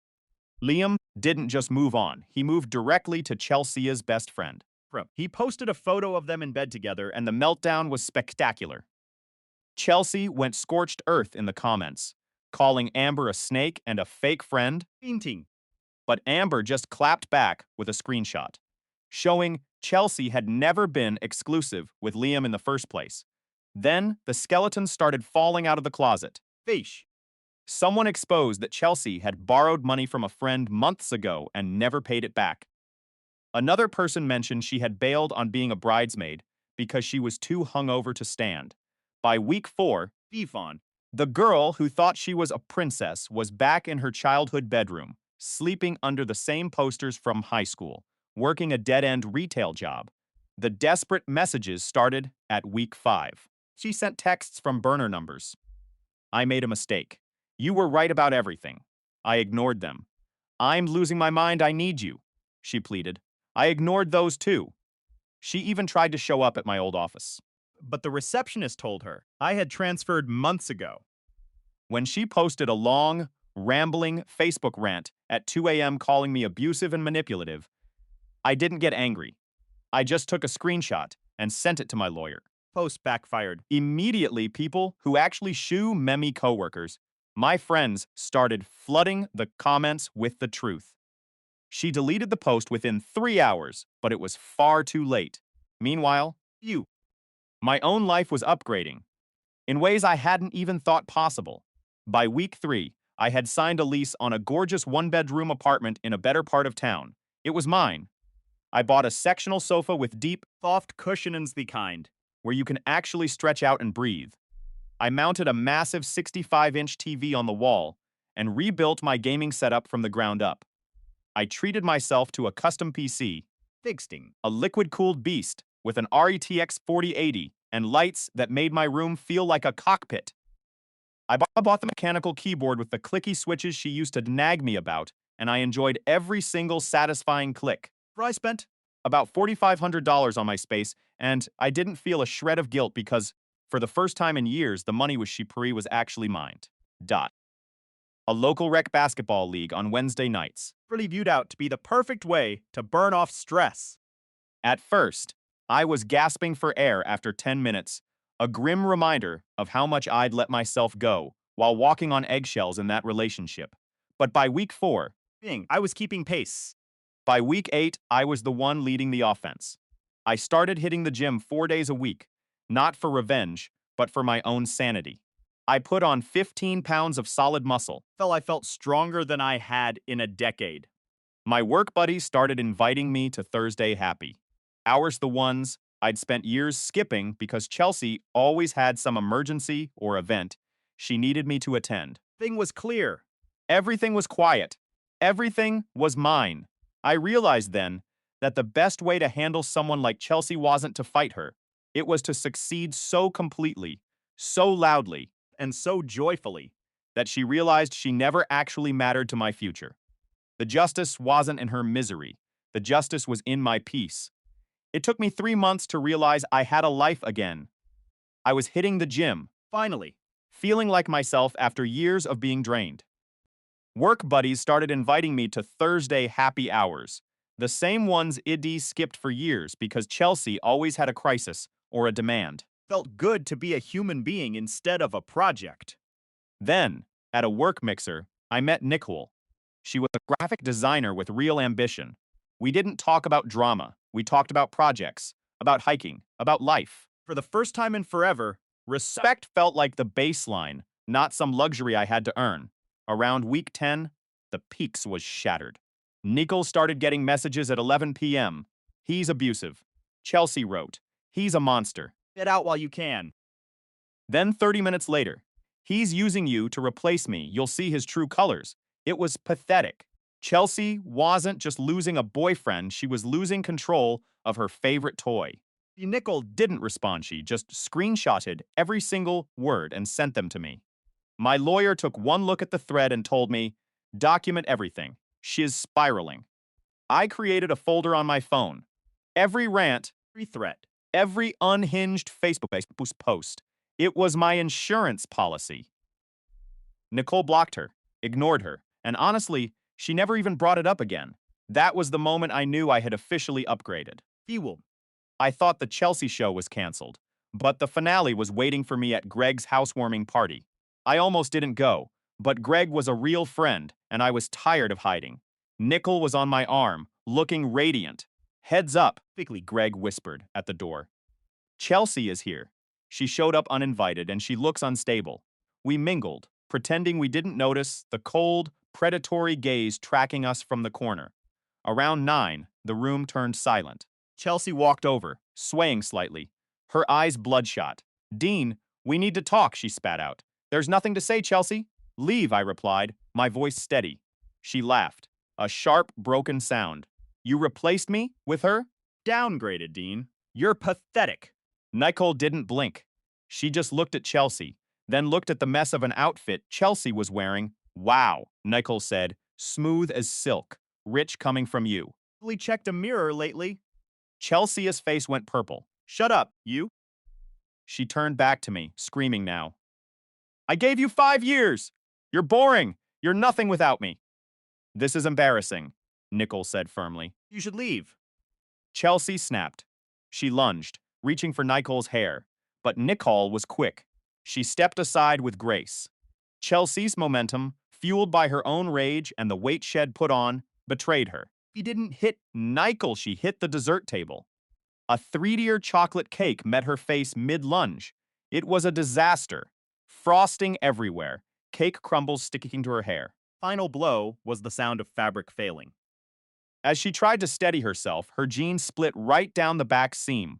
Liam didn't just move on, he moved directly to Chelsea's best friend. He posted a photo of them in bed together, And the meltdown was spectacular. Chelsea went scorched earth in the comments, calling Amber a snake and a fake friend, painting. but Amber just clapped back with a screenshot, showing Chelsea had never been exclusive with Liam in the first place. Then the skeletons started falling out of the closet. Fish. Someone exposed that Chelsea had borrowed money from a friend months ago and never paid it back. Another person mentioned she had bailed on being a bridesmaid because she was too hungover to stand. By week 4, Beefon. the girl who thought she was a princess was back in her childhood bedroom, sleeping under the same posters from high school, working a dead-end retail job. The desperate messages started at week 5. She sent texts from burner numbers. "I made a mistake. You were right about everything. I ignored them. I'm losing my mind, I need you," she pleaded. I ignored those too. She even tried to show up at my old office. But the receptionist told her I had transferred months ago. When she posted a long, rambling Facebook rant at 2 a.m. calling me abusive and manipulative, I didn't get angry. I just took a screenshot and sent it to my lawyer. Post backfired. Immediately, people who actually shoo Memi coworkers, my friends, started flooding the comments with the truth. She deleted the post within 3 hours, but it was far too late. Meanwhile, my own life was upgrading in ways I hadn't even thought possible. By week 3, I had signed a lease on a gorgeous one-bedroom apartment in a better part of town. It was mine. I bought a sectional sofa with deep, soft cushionings, the kind where you can actually stretch out and breathe. I mounted a massive 65-inch TV on the wall and rebuilt my gaming setup from the ground up. I treated myself to a custom PC, fixing. a liquid-cooled beast with an RTX 4080 and lights that made my room feel like a cockpit. I bought the mechanical keyboard with the clicky switches she used to nag me about, and I enjoyed every single satisfying click. I spent about $4,500 on my space, and I didn't feel a shred of guilt because, for the first time in years, the money with Shipuri was actually mine. Dot. A local rec basketball league on Wednesday nights. Really viewed out to be the perfect way to burn off stress. At first, I was gasping for air after 10 minutes, a grim reminder of how much I'd let myself go while walking on eggshells in that relationship. But by week 4, I was keeping pace. by week 8, I was the one leading the offense. I started hitting the gym 4 days a week, not for revenge, but for my own sanity. I put on 15 pounds of solid muscle. I felt stronger than I had in a decade. My work buddies started inviting me to Thursday Happy. Hours the ones I'd spent years skipping because Chelsea always had some emergency or event she needed me to attend. Thing was clear. Everything was quiet. Everything was mine. I realized then that the best way to handle someone like Chelsea wasn't to fight her. It was to succeed so completely, so loudly, And so joyfully. that she realized she never actually mattered to my future. The justice wasn't in her misery. The justice was in my peace. It took me 3 months to realize I had a life again. I was hitting the gym, Finally. feeling like myself after years of being drained. Work buddies started inviting me to Thursday happy hours, the same ones Iddy skipped for years because Chelsea always had a crisis or a demand. Felt good to be a human being instead of a project. Then, at a work mixer, I met Nicole. She was a graphic designer with real ambition. We didn't talk about drama. We talked about projects, about hiking, about life. For the first time in forever, Respect felt like the baseline, not some luxury I had to earn. Around week 10, the peaks was shattered. Nicole started getting messages at 11 p.m. He's abusive. Chelsea wrote, he's a monster. Get out while you can. Then 30 minutes later, he's using you to replace me. You'll see his true colors. It was pathetic. Chelsea wasn't just losing a boyfriend, she was losing control of her favorite toy. Nickel Didn't respond, she just screenshotted every single word and sent them to me. My lawyer took one look at the thread and told me, document everything. She's spiraling. I created a folder on my phone. Every rant, threat. every unhinged Facebook post. It was my insurance policy. Nicole blocked her, ignored her, and honestly, she never even brought it up again. That was the moment I knew I had officially upgraded. Fuel. I thought the Chelsea show was canceled, but the finale was waiting for me at Greg's housewarming party. I almost didn't go, but Greg was a real friend, and I was tired of hiding. Nicole was on my arm, looking radiant. Heads up, Quickly, Greg whispered at the door. Chelsea is here. She showed up uninvited, and she looks unstable. We mingled, pretending we didn't notice the cold, predatory gaze tracking us from the corner. Around 9, the room turned silent. Chelsea walked over, swaying slightly, her eyes bloodshot. Dean, we need to talk, she spat out. There's nothing to say, Chelsea. Leave, I replied, my voice steady. She laughed, a sharp, broken sound. You replaced me with her? Downgraded, Dean. You're pathetic. Nicole didn't blink. She just looked at Chelsea, then looked at the mess of an outfit Chelsea was wearing. Wow, Nicole said, smooth as silk, rich coming from you. Really checked a mirror lately. Chelsea's face went purple. Shut up, you. She turned back to me, screaming now. I gave you 5 years. You're boring. You're nothing without me. This is embarrassing, Nicole said firmly. You should leave. Chelsea snapped. She lunged, reaching for Nicole's hair, but Nicole was quick. She stepped aside with grace. Chelsea's momentum, fueled by her own rage and the weight shed put on, betrayed her. She didn't hit Nicole, she hit the dessert table. A 3-tier chocolate cake met her face mid-lunge. It was a disaster. Frosting everywhere, cake crumbles sticking to her hair. Final blow was the sound of fabric failing. As she tried to steady herself, her jeans split right down the back seam.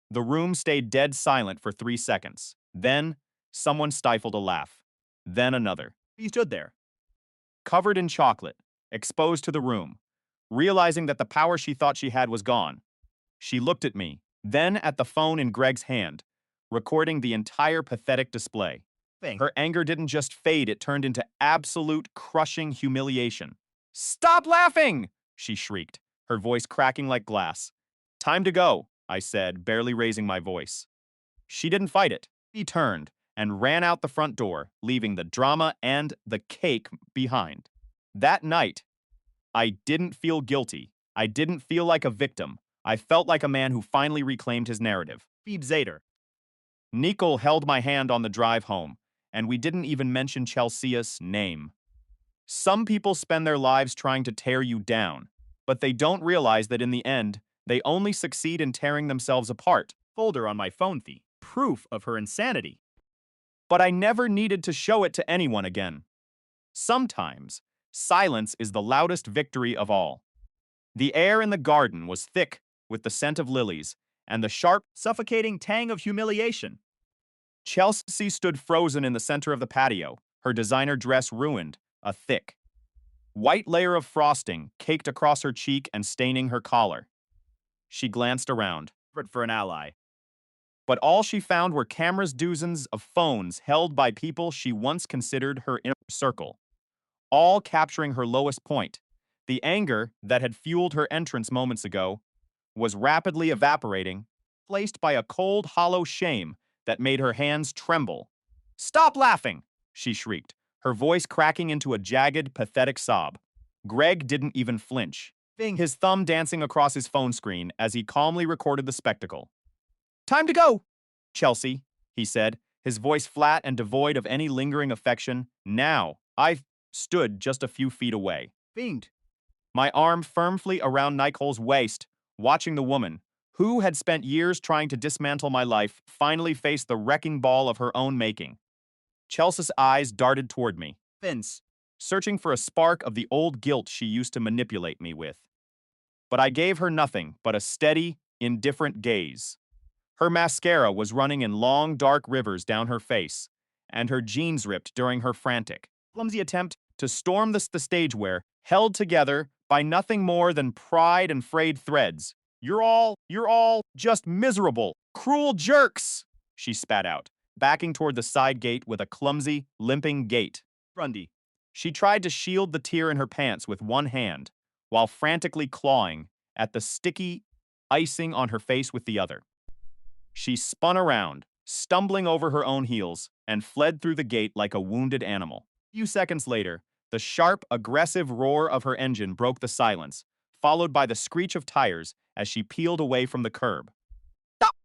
The room stayed dead silent for 3 seconds. Then, someone stifled a laugh. Then another. He stood there. Covered in chocolate, exposed to the room, realizing that the power she thought she had was gone. She looked at me, then at the phone in Greg's hand, recording the entire pathetic display. Her anger didn't just fade, it turned into absolute crushing humiliation. Stop laughing! She shrieked, her voice cracking like glass. Time to go, I said, barely raising my voice. She didn't fight it. He turned and ran out the front door, leaving the drama and the cake behind. That night, I didn't feel guilty. I didn't feel like a victim. I felt like a man who finally reclaimed his narrative. Feed Zader. Nicole held my hand on the drive home, and we didn't even mention Chelsea's name. Some people spend their lives trying to tear you down, but they don't realize that in the end, they only succeed in tearing themselves apart. Folder on my phone fee. Proof of her insanity. But I never needed to show it to anyone again. Sometimes, silence is the loudest victory of all. The air in the garden was thick with the scent of lilies and the sharp, Suffocating tang of humiliation. Chelsea stood frozen in the center of the patio, her designer dress ruined, a thick, white layer of frosting caked across her cheek and staining her collar. She glanced around, But for an ally. but all she found were cameras, dozens of phones held by people she once considered her inner circle, all capturing her lowest point. The anger that had fueled her entrance moments ago was rapidly evaporating, placed by a cold, hollow shame that made her hands tremble. "Stop laughing!" she shrieked, her voice cracking into a jagged, pathetic sob. Greg didn't even flinch, Bing. his thumb dancing across his phone screen as he calmly recorded the spectacle. "Time to go, Chelsea," he said, his voice flat and devoid of any lingering affection. Now, I stood just a few feet away, Fiend. my arm firmly around Nicole's waist, watching the woman, who had spent years trying to dismantle my life, finally face the wrecking ball of her own making. Chelsea's eyes darted toward me, Vince. searching for a spark of the old guilt she used to manipulate me with. But I gave her nothing but a steady, indifferent gaze. Her mascara was running in long, dark rivers down her face, and her jeans ripped during her frantic, clumsy attempt to storm the stage where, held together by nothing more than pride and frayed threads. You're all just miserable, cruel jerks," she spat out, backing toward the side gate with a clumsy, limping gait. Grundy. She tried to shield the tear in her pants with one hand, while frantically clawing at the sticky icing on her face with the other. She spun around, stumbling over her own heels, and fled through the gate like a wounded animal. A few seconds later, the sharp, aggressive roar of her engine broke the silence, followed by the screech of tires as she peeled away from the curb. Stop!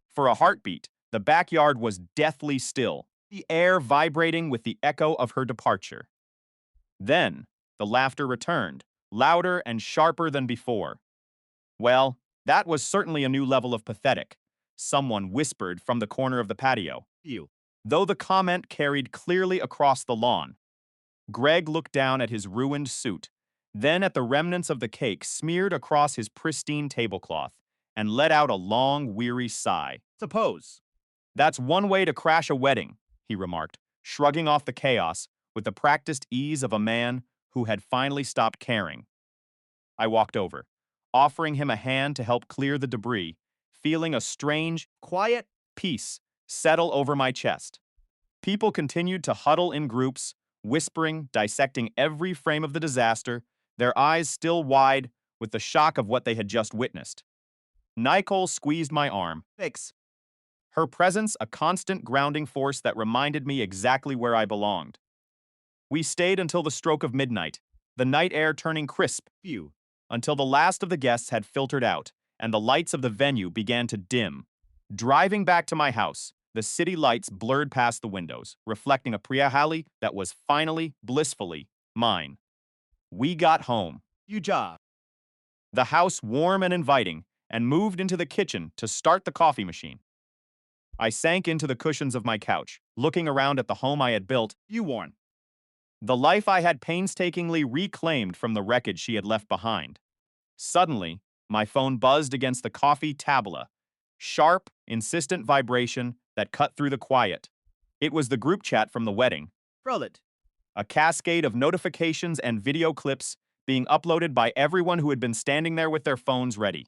For a heartbeat, the backyard was deathly still, the air vibrating with the echo of her departure. Then, the laughter returned, louder and sharper than before. "Well, that was certainly a new level of pathetic," someone whispered from the corner of the patio, You. though the comment carried clearly across the lawn. Greg looked down at his ruined suit, then at the remnants of the cake smeared across his pristine tablecloth, and let out a long, weary sigh. Suppose. "That's one way to crash a wedding," he remarked, shrugging off the chaos with the practiced ease of a man who had finally stopped caring. I walked over, offering him a hand to help clear the debris, feeling a strange, quiet peace settle over my chest. People continued to huddle in groups, whispering, dissecting every frame of the disaster, their eyes still wide with the shock of what they had just witnessed. Nicole squeezed my arm, Fix. her presence a constant grounding force that reminded me exactly where I belonged. We stayed until the stroke of midnight, the night air turning crisp, Few. until the last of the guests had filtered out and the lights of the venue began to dim. Driving back to my house, the city lights blurred past the windows, reflecting a Priyahali that was finally, blissfully, mine. We got home, You job. the house warm and inviting, and moved into the kitchen to start the coffee machine. I sank into the cushions of my couch, looking around at the home I had built, You worn. the life I had painstakingly reclaimed from the wreckage she had left behind. Suddenly, my phone buzzed against the coffee tabla, sharp, insistent vibration that cut through the quiet. It was the group chat from the wedding, Frolit. a cascade of notifications and video clips being uploaded by everyone who had been standing there with their phones ready.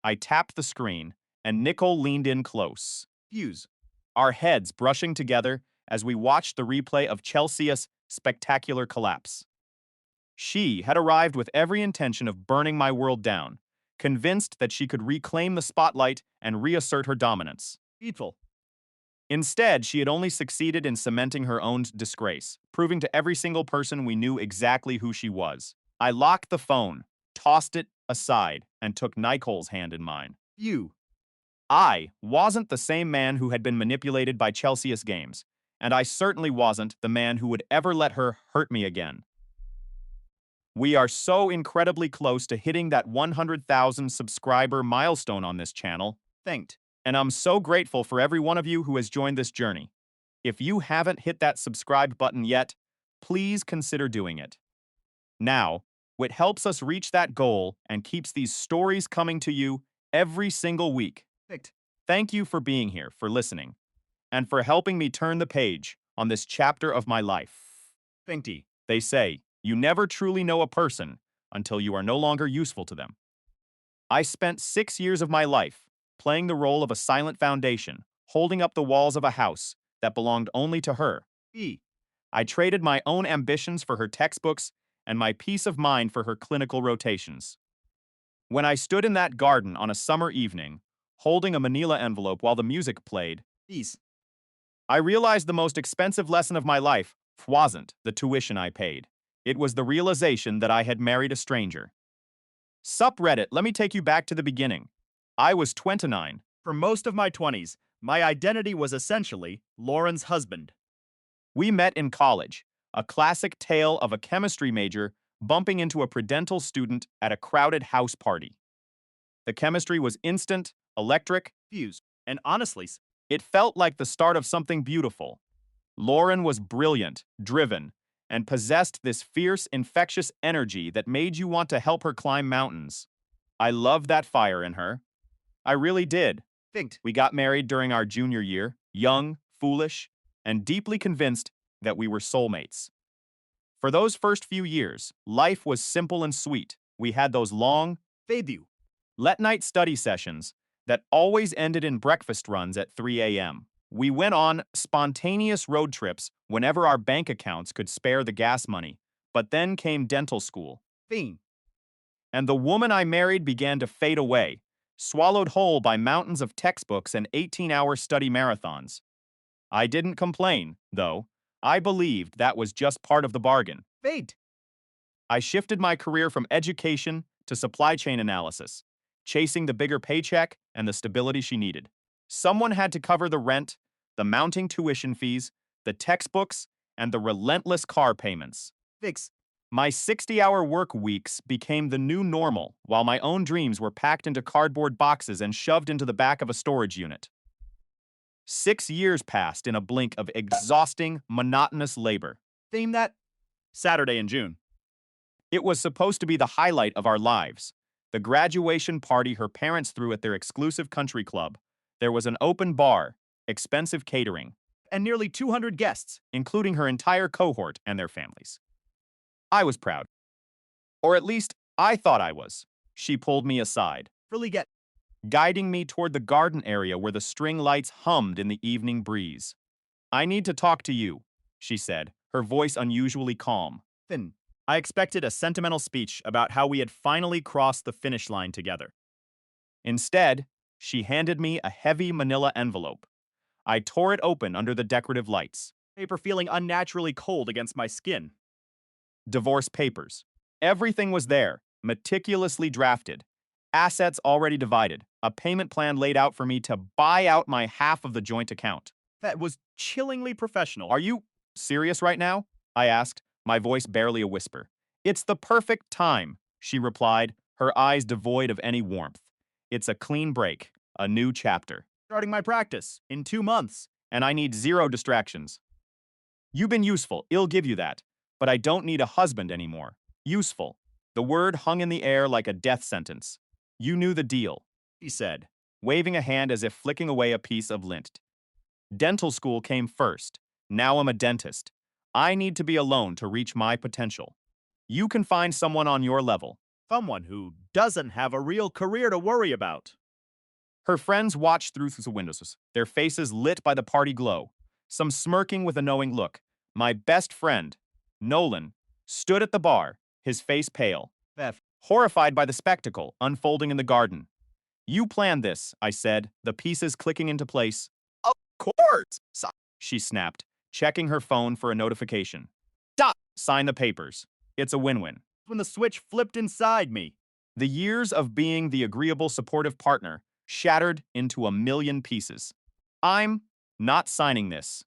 I tapped the screen, and Nicole leaned in close, Fuse. our heads brushing together as we watched the replay of Chelsea's spectacular collapse. She had arrived with every intention of burning my world down, convinced that she could reclaim the spotlight and reassert her dominance. Beatful. Instead, she had only succeeded in cementing her own disgrace, proving to every single person we knew exactly who she was. I locked the phone, tossed it aside, and took Nicole's hand in mine. You. I wasn't the same man who had been manipulated by Chelsea's games, and I certainly wasn't the man who would ever let her hurt me again. We are so incredibly close to hitting that 100,000 subscriber milestone on this channel, Thanked. and I'm so grateful for every one of you who has joined this journey. If you haven't hit that subscribe button yet, please consider doing it. Now, what helps us reach that goal and keeps these stories coming to you every single week. Picked. Thank you for being here, for listening, and for helping me turn the page on this chapter of my life. Thankty. They say, you never truly know a person until you are no longer useful to them. I spent 6 years of my life playing the role of a silent foundation, holding up the walls of a house that belonged only to her. E. I traded my own ambitions for her textbooks and my peace of mind for her clinical rotations. When I stood in that garden on a summer evening, holding a manila envelope while the music played, Ease. I realized the most expensive lesson of my life wasn't the tuition I paid. It was the realization that I had married a stranger. Sup Reddit, let me take you back to the beginning. I was 29. For most of my 20s, my identity was essentially Lauren's husband. We met in college, a classic tale of a chemistry major bumping into a predental student at a crowded house party. The chemistry was instant, electric, Fuse. And honestly, it felt like the start of something beautiful. Lauren was brilliant, driven, and possessed this fierce, infectious energy that made you want to help her climb mountains. I loved that fire in her. I really did. Thanked. We got married during our junior year, young, foolish, and deeply convinced that we were soulmates. For those first few years, life was simple and sweet. We had those long, Fade you. late-night study sessions that always ended in breakfast runs at 3 a.m. We went on spontaneous road trips whenever our bank accounts could spare the gas money, but then came dental school. Fiend. And the woman I married began to fade away, swallowed whole by mountains of textbooks and 18-hour study marathons. I didn't complain, though. I believed that was just part of the bargain. Fade. I shifted my career from education to supply chain analysis, chasing the bigger paycheck and the stability she needed. Someone had to cover the rent, the mounting tuition fees, the textbooks, and the relentless car payments. Fix. My 60-hour work weeks became the new normal, while my own dreams were packed into cardboard boxes and shoved into the back of a storage unit. 6 years passed in a blink of exhausting, monotonous labor. Theme that. Saturday in June. It was supposed to be the highlight of our lives. The graduation party her parents threw at their exclusive country club. There was an open bar, expensive catering, And nearly 200 guests. including her entire cohort and their families. I was proud. Or at least, I thought I was. She pulled me aside, Really get. guiding me toward the garden area where the string lights hummed in the evening breeze. I need to talk to you, she said, her voice unusually calm. Thin. I expected a sentimental speech about how we had finally crossed the finish line together. Instead, she handed me a heavy manila envelope. I tore it open under the decorative lights. Paper feeling unnaturally cold against my skin. Divorce papers. Everything was there, meticulously drafted. Assets already divided. A payment plan laid out for me to buy out my half of the joint account. That was chillingly professional. Are you serious right now? I asked, my voice barely a whisper. It's the perfect time, she replied, her eyes devoid of any warmth. It's a clean break, a new chapter, Starting my practice in 2 months. and I need zero distractions. You've been useful, I'll give you that, but I don't need a husband anymore. Useful. The word hung in the air like a death sentence. You knew the deal, He said. waving a hand as if flicking away a piece of lint. Dental school came first. Now I'm a dentist. I need to be alone to reach my potential. You can find someone on your level. Someone who doesn't have a real career to worry about. Her friends watched through the windows, their faces lit by the party glow, some smirking with a knowing look. My best friend, Nolan, stood at the bar, his face pale. F. horrified by the spectacle unfolding in the garden. You planned this, I said, the pieces clicking into place. Of course! She snapped, checking her phone for a notification. Dot! Sign the papers. It's a win-win. When the switch flipped inside me. The years of being the agreeable, supportive partner shattered into a million pieces. I'm not signing this,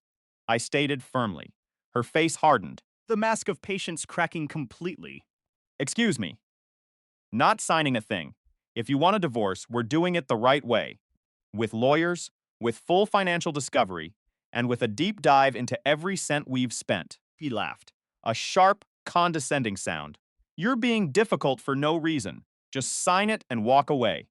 I stated firmly. Her face hardened. The mask of patience cracking completely. Excuse me. Not signing a thing. If you want a divorce, we're doing it the right way. With lawyers, with full financial discovery, and with a deep dive into every cent we've spent. He laughed. A sharp, condescending sound. You're being difficult for no reason. Just sign it and walk away.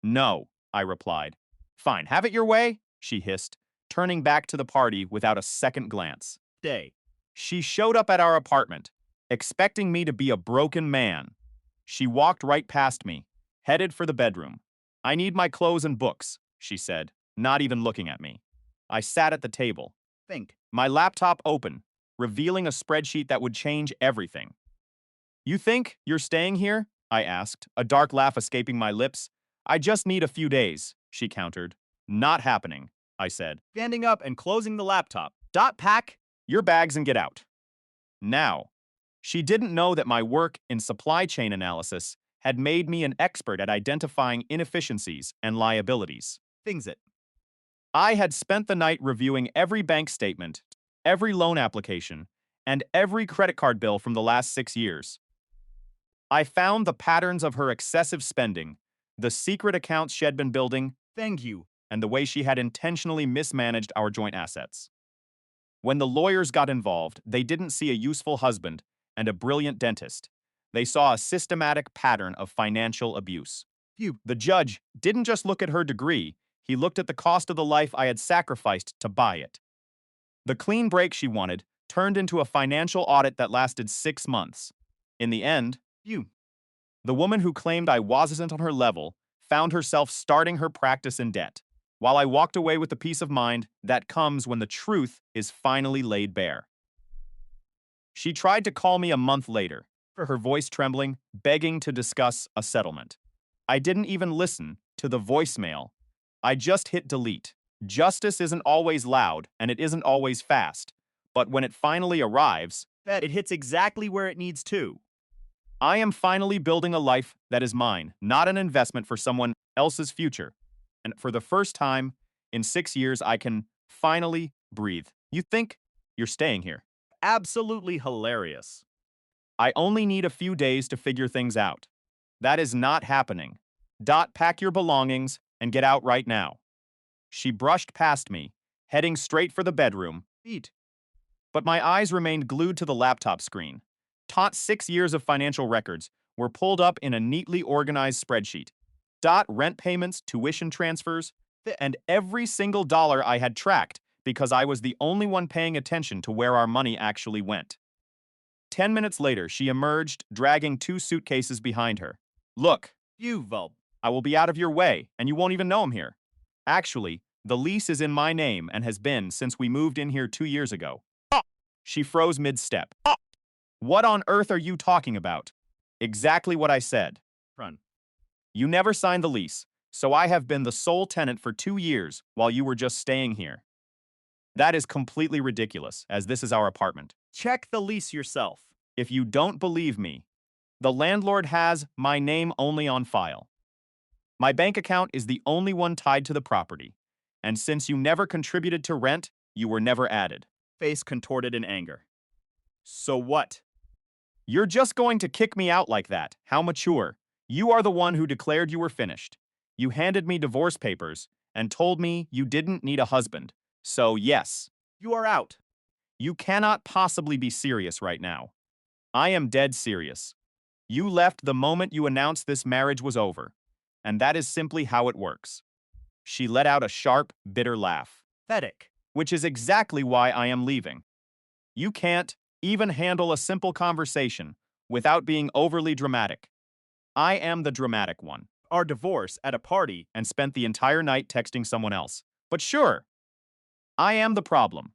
No, I replied. Fine, have it your way, she hissed, turning back to the party without a second glance. Day. She showed up at our apartment, expecting me to be a broken man. She walked right past me, headed for the bedroom. I need my clothes and books, she said, not even looking at me. I sat at the table, Think. my laptop open, revealing a spreadsheet that would change everything. You think you're staying here? I asked, a dark laugh escaping my lips. I just need a few days, she countered. Not happening, I said. Standing up and closing the laptop. Dot pack. Your bags and get out. Now. She didn't know that my work in supply chain analysis had made me an expert at identifying inefficiencies and liabilities. Things it. I had spent the night reviewing every bank statement, every loan application, and every credit card bill from the last 6 years. I found the patterns of her excessive spending, the secret accounts she'd been building, Thank you. and the way she had intentionally mismanaged our joint assets. When the lawyers got involved, they didn't see a useful husband and a brilliant dentist. They saw a systematic pattern of financial abuse. Phew. The judge didn't just look at her degree, he looked at the cost of the life I had sacrificed to buy it. The clean break she wanted turned into a financial audit that lasted 6 months. In the end, You. the woman who claimed I wasn't on her level found herself starting her practice in debt, while I walked away with the peace of mind that comes when the truth is finally laid bare. She tried to call me a month later, her voice trembling, begging to discuss a settlement. I didn't even listen to the voicemail. I just hit delete. Justice isn't always loud, and it isn't always fast, but when it finally arrives, Bet it hits exactly where it needs to. I am finally building a life that is mine, not an investment for someone else's future. And for the first time in 6 years, I can finally breathe. You think you're staying here? Absolutely hilarious. I only need a few days to figure things out. That is not happening. Dot, pack your belongings and get out right now. She brushed past me, heading straight for the bedroom, Eat. but my eyes remained glued to the laptop screen. Taut's 6 years of financial records were pulled up in a neatly organized spreadsheet. Dot, rent payments, tuition transfers, and every single dollar I had tracked because I was the only one paying attention to where our money actually went. 10 minutes later, she emerged, dragging 2 suitcases behind her. Look, You, Vulp. I will be out of your way, and you won't even know I'm here. Actually, the lease is in my name and has been since we moved in here 2 years ago. She froze mid-step. What on earth are you talking about? Exactly what I said. Run. You never signed the lease, so I have been the sole tenant for 2 years while you were just staying here. That is completely ridiculous, as this is our apartment. Check the lease yourself. If you don't believe me, the landlord has my name only on file. My bank account is the only one tied to the property, and since you never contributed to rent, you were never added. Face contorted in anger. So what? You're just going to kick me out like that. How mature. You are the one who declared you were finished. You handed me divorce papers and told me you didn't need a husband. So yes, You are out. you cannot possibly be serious right now. I am dead serious. You left the moment you announced this marriage was over, and that is simply how it works. She let out a sharp, bitter laugh, Pathetic. which is exactly why I am leaving. You can't even handle a simple conversation without being overly dramatic. I am the dramatic one, Our divorce at a party. and spent the entire night texting someone else. But sure, I am the problem.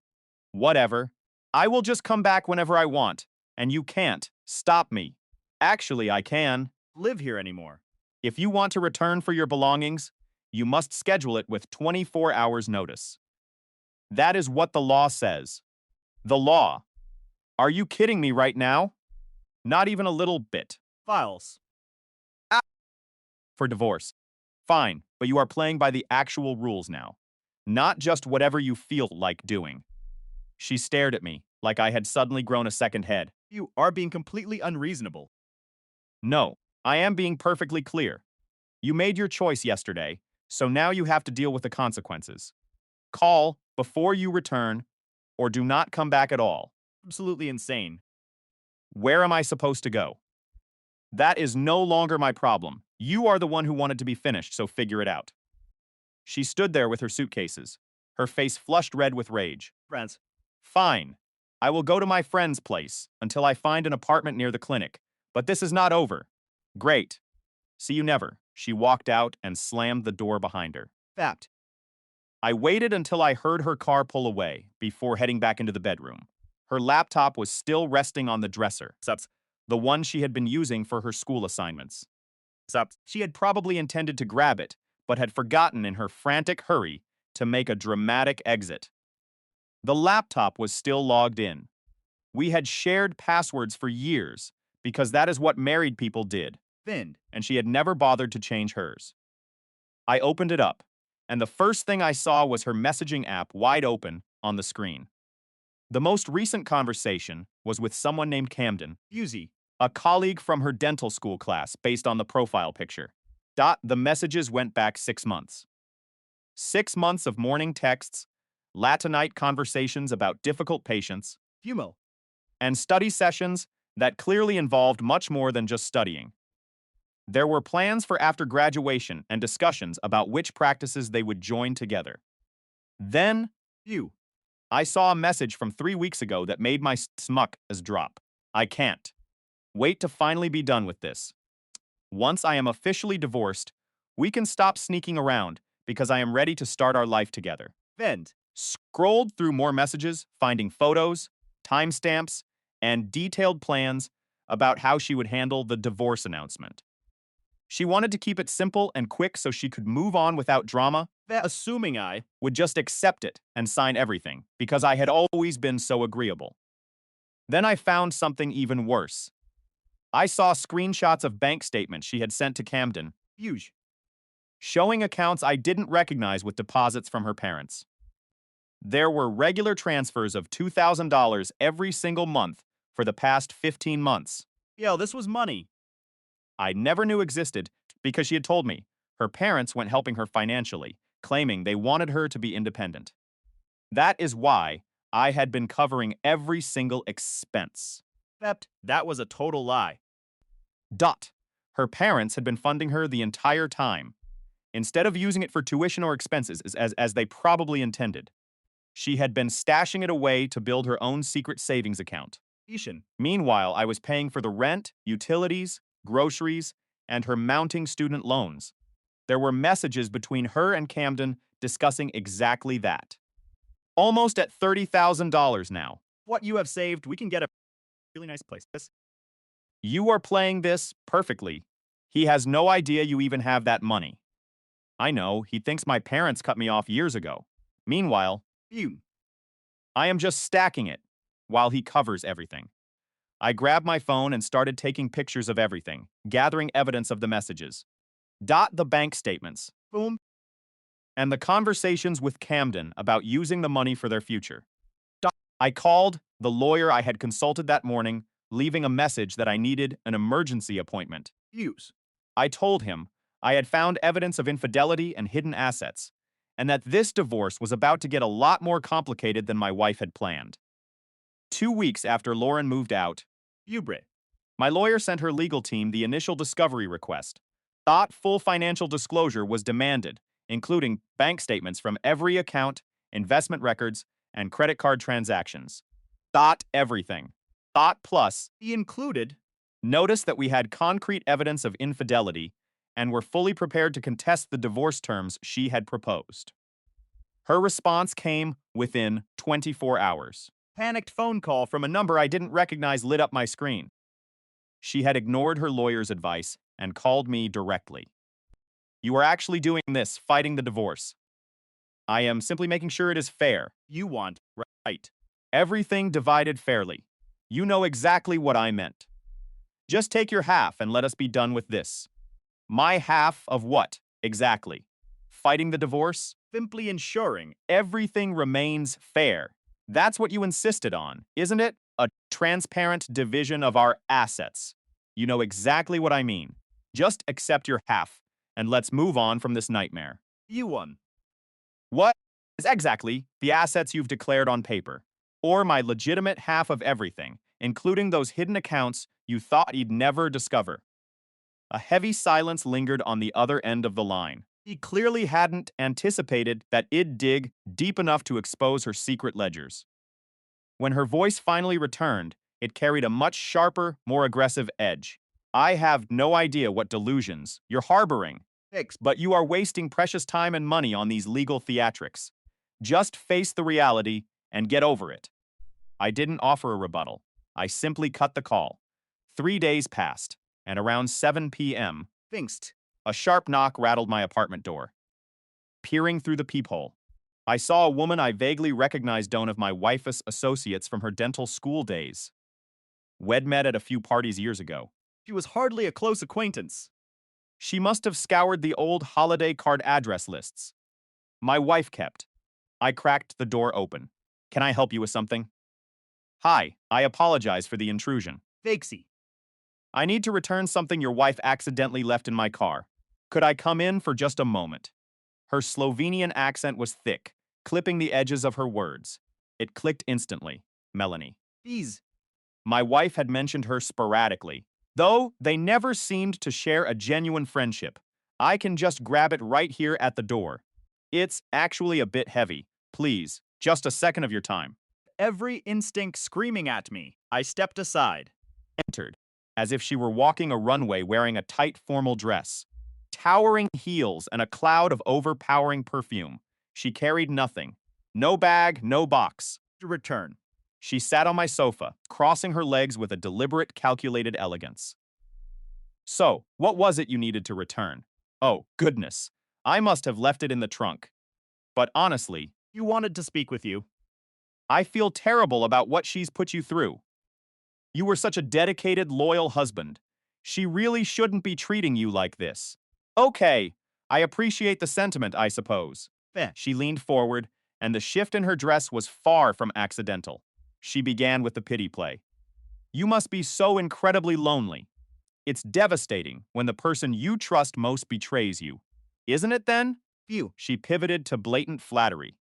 Whatever. I will just come back whenever I want, and you can't stop me. Actually, I can. live here anymore. If you want to return for your belongings, you must schedule it with 24 hours notice. That is what the law says. The law. Are you kidding me right now? Not even a little bit. Files. For divorce. Fine, but you are playing by the actual rules now. Not just whatever you feel like doing. She stared at me like I had suddenly grown a second head. You are being completely unreasonable. No, I am being perfectly clear. You made your choice yesterday, so now you have to deal with the consequences. Call before you return, or do not come back at all. Absolutely insane. Where am I supposed to go? That is no longer my problem. You are the one who wanted to be finished, so figure it out. She stood there with her suitcases, her face flushed red with rage. Friends. Fine. I will go to my friend's place until I find an apartment near the clinic, but this is not over. Great. See you never. She walked out and slammed the door behind her. Fact. I waited until I heard her car pull away before heading back into the bedroom. Her laptop was still resting on the dresser, Sups. the one she had been using for her school assignments. Sups. She had probably intended to grab it, but had forgotten in her frantic hurry to make a dramatic exit. The laptop was still logged in. We had shared passwords for years because that is what married people did, Find. and she had never bothered to change hers. I opened it up, and the first thing I saw was her messaging app wide open on the screen. The most recent conversation was with someone named Camden, Busey. a colleague from her dental school class based on the profile picture. The messages went back 6 months. 6 months of morning texts, Latinite conversations about difficult patients, Fumo. and study sessions that clearly involved much more than just studying. There were plans for after graduation and discussions about which practices they would join together. Then, You. I saw a message from 3 weeks ago that made my smuck as drop. I can't. Wait to finally be done with this. Once I am officially divorced, we can stop sneaking around because I am ready to start our life together. Vend. Scrolled through more messages, finding photos, timestamps, and detailed plans about how she would handle the divorce announcement. She wanted to keep it simple and quick so she could move on without drama, Assuming I. would just accept it and sign everything because I had always been so agreeable. Then I found something even worse. I saw screenshots of bank statements she had sent to Camden, Huge. showing accounts I didn't recognize with deposits from her parents. There were regular transfers of $2,000 every single month for the past 15 months. Yo, this was money. I never knew existed because she had told me her parents went helping her financially, claiming they wanted her to be independent. That is why I had been covering every single expense. Except that was a total lie. Her parents had been funding her the entire time, instead of using it for tuition or expenses as they probably intended. She had been stashing it away to build her own secret savings account. Ishan. Meanwhile, I was paying for the rent, utilities, groceries, and her mounting student loans. There were messages between her and Camden discussing exactly that. Almost at $30,000 now. What you have saved, we can get a really nice place. You are playing this perfectly. He has no idea you even have that money. I know, he thinks my parents cut me off years ago. Meanwhile, You. I am just stacking it while he covers everything. I grabbed my phone and started taking pictures of everything, gathering evidence of the messages. The bank statements. Boom. And the conversations with Camden about using the money for their future. I called the lawyer I had consulted that morning, leaving a message that I needed an emergency appointment. Use. I told him I had found evidence of infidelity and hidden assets, and that this divorce was about to get a lot more complicated than my wife had planned. 2 weeks after Lauren moved out, Ubre. my lawyer sent her legal team the initial discovery request. Full financial disclosure was demanded, including bank statements from every account, investment records, and credit card transactions. Everything. Plus, He included. noticed that we had concrete evidence of infidelity and were fully prepared to contest the divorce terms she had proposed. Her response came within 24 hours. Panicked phone call from A number I didn't recognize lit up my screen. She had ignored her lawyer's advice and called me directly. You are actually doing this, fighting the divorce. I am simply making sure it is fair. You want right. Everything divided fairly. You know exactly what I meant. Just take your half and let us be done with this. My half of what, exactly? Fighting the divorce? Simply ensuring Everything remains fair. That's what you insisted on, isn't it? A transparent division of our assets. You know exactly what I mean. Just accept your half, and let's move on from this nightmare. you won. What is exactly the assets you've declared on paper, or my legitimate half of everything, including those hidden accounts you thought you'd never discover? A heavy silence lingered on the other end of the line. He clearly hadn't anticipated that it'd dig deep enough to expose her secret ledgers. When her voice finally returned, it carried a much sharper, more aggressive edge. I have no idea what delusions you're harboring, but you are wasting precious time and money on these legal theatrics. Just face the reality and get over it. I didn't offer a rebuttal. I simply cut the call. 3 days passed, and around 7 p.m., Pfingst. a sharp knock rattled my apartment door. Peering through the peephole, I saw a woman I vaguely recognized, one of my wife's associates from her dental school days. We'd met at a few parties years ago. She was hardly a close acquaintance. She must have scoured the old holiday card address lists my wife kept. I cracked the door open. Can I help you with something? Hi, I apologize for the intrusion. Fakesy. I need to return something your wife accidentally left in my car. Could I come in for just a moment? Her Slovenian accent was thick, clipping the edges of her words. It clicked instantly. Melanie. Please. My wife had mentioned her sporadically, though they never seemed to share a genuine friendship. I can just grab it right here at the door. It's actually a bit heavy. Please, just a second of your time. Every instinct screaming at me, I stepped aside. Entered, as if she were walking a runway wearing a tight formal dress. Towering heels and a cloud of overpowering perfume. She carried nothing. No bag, no box. To return. She sat on my sofa, crossing her legs with a deliberate, calculated elegance. So, what was it you needed to return? Oh, goodness. I must have left it in the trunk. But honestly, You wanted to speak with you. I feel terrible about what she's put you through. You were such a dedicated, loyal husband. She really shouldn't be treating you like this. Okay, I appreciate the sentiment, I suppose. Feh. She leaned forward, and the shift in her dress was far from accidental. She began with the pity play. You must be so incredibly lonely. It's devastating when the person you trust most betrays you. Isn't it then? Phew. She pivoted to blatant flattery.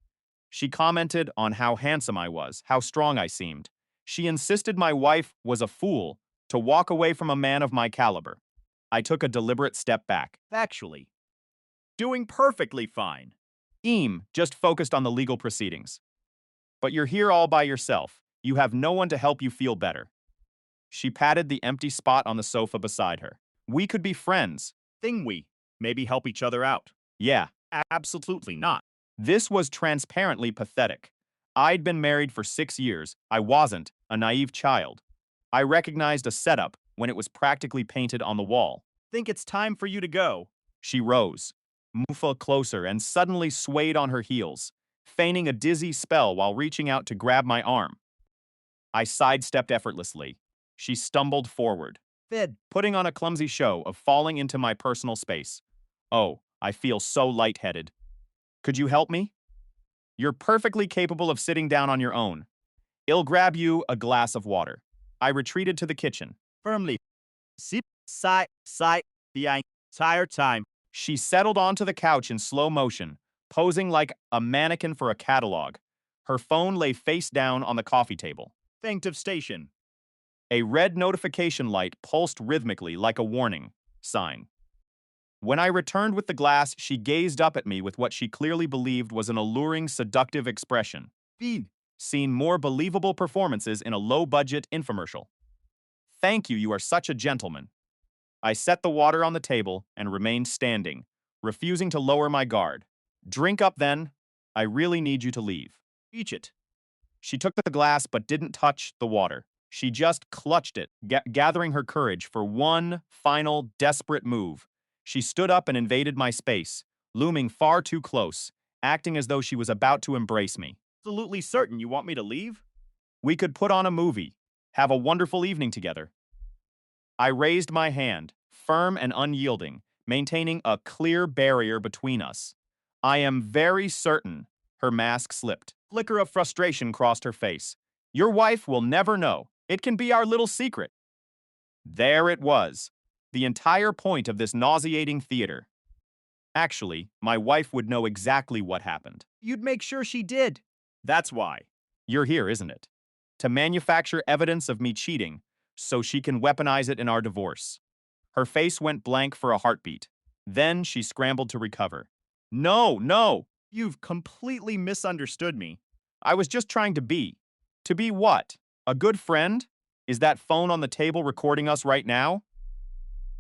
She commented on how handsome I was, how strong I seemed. She insisted my wife was a fool to walk away from a man of my caliber. I took a deliberate step back. Factually. Doing perfectly fine. Just focused on the legal proceedings. But you're here all by yourself. You have no one to help you feel better. She patted the empty spot on the sofa beside her. We could be friends. Thing we. Maybe help each other out. Yeah, Absolutely not. this was transparently pathetic. I'd been married for 6 years. I wasn't a naive child. I recognized a setup when it was practically painted on the wall. Think it's time for you to go. She rose, moved closer, and suddenly swayed on her heels, feigning a dizzy spell while reaching out to grab my arm. I sidestepped effortlessly. She stumbled forward, Fed. putting on a clumsy show of falling into my personal space. Oh, I feel so lightheaded. Could you help me? You're perfectly capable of sitting down on your own. I'll grab you a glass of water. I retreated to the kitchen. Firmly. Sip. Sigh. The entire time. She settled onto the couch in slow motion, posing like a mannequin for a catalog. Her phone lay face down on the coffee table. Thanked of station. A red notification light pulsed rhythmically like a warning sign. When I returned with the glass, she gazed up at me with what she clearly believed was an alluring, seductive expression. Feed. Seen more believable performances in a low-budget infomercial. Thank you, you are such a gentleman. I set the water on the table and remained standing, refusing to lower my guard. Drink up then. I really need you to leave. Reach it. She took the glass but didn't touch the water. She just clutched it, gathering her courage for one final desperate move. She stood up and invaded my space, looming far too close, acting as though she was about to embrace me. Absolutely certain you want me to leave? We could put on a movie, have a wonderful evening together. I raised my hand, firm and unyielding, maintaining a clear barrier between us. I am very certain her mask slipped. Flicker of frustration crossed her face. Your wife will never know. It can be our little secret. There it was, the entire point of this nauseating theater. Actually, my wife would know exactly what happened. You'd make sure she did. That's why. You're here, isn't it? To manufacture evidence of me cheating so she can weaponize it in our divorce. Her face went blank for a heartbeat. Then she scrambled to recover. No, no! You've completely misunderstood me. I was just trying to be. To be what? A good friend? Is that phone on the table recording us right now?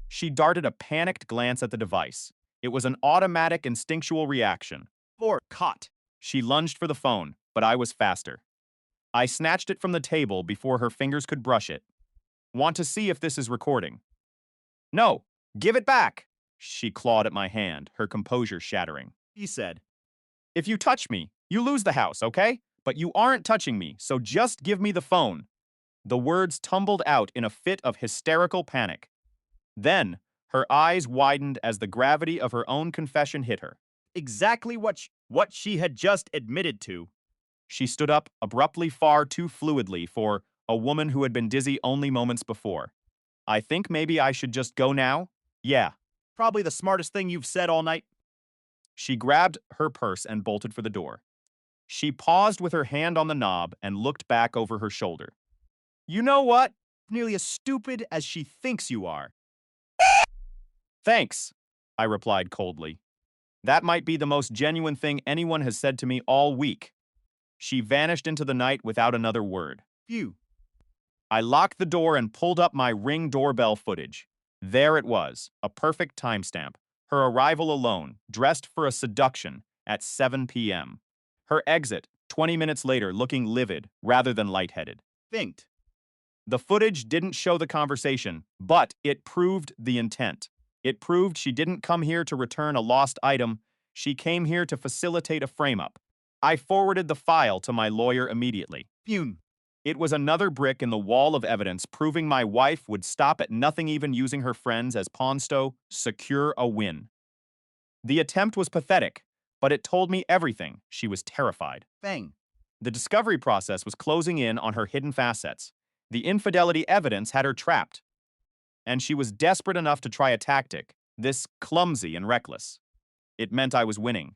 She darted a panicked glance at the device. It was an automatic instinctual reaction. Or caught. She lunged for the phone, but I was faster. I snatched it from the table before her fingers could brush it. Want to see if this is recording? No, give it back! She clawed at my hand, her composure shattering. He said. If you touch me, you lose the house, okay? But you aren't touching me, so just give me the phone. The words tumbled out in a fit of hysterical panic. Then, her eyes widened as the gravity of her own confession hit her. Exactly what she had just admitted to. She stood up abruptly, far too fluidly for a woman who had been dizzy only moments before. I think maybe I should just go now? Yeah. Probably the smartest thing you've said all night. She grabbed her purse and bolted for the door. She paused with her hand on the knob and looked back over her shoulder. You know what? Nearly as stupid as she thinks you are. Thanks, I replied coldly. That might be the most genuine thing anyone has said to me all week. She vanished into the night without another word. Phew. I locked the door and pulled up my Ring doorbell footage. There it was, a perfect timestamp. Her arrival alone, dressed for a seduction, at 7 p.m. Her exit, 20 minutes later, looking livid rather than lightheaded. Thinked. The footage didn't show the conversation, but it proved the intent. It proved she didn't come here to return a lost item. She came here to facilitate a frame-up. I forwarded the file to my lawyer immediately. Phew. It was another brick in the wall of evidence proving my wife would stop at nothing, even using her friends as pawns to secure a win. The attempt was pathetic, but it told me everything. She was terrified. Bang. The discovery process was closing in on her hidden facets. The infidelity evidence had her trapped. And she was desperate enough to try a tactic, this clumsy and reckless. It meant I was winning.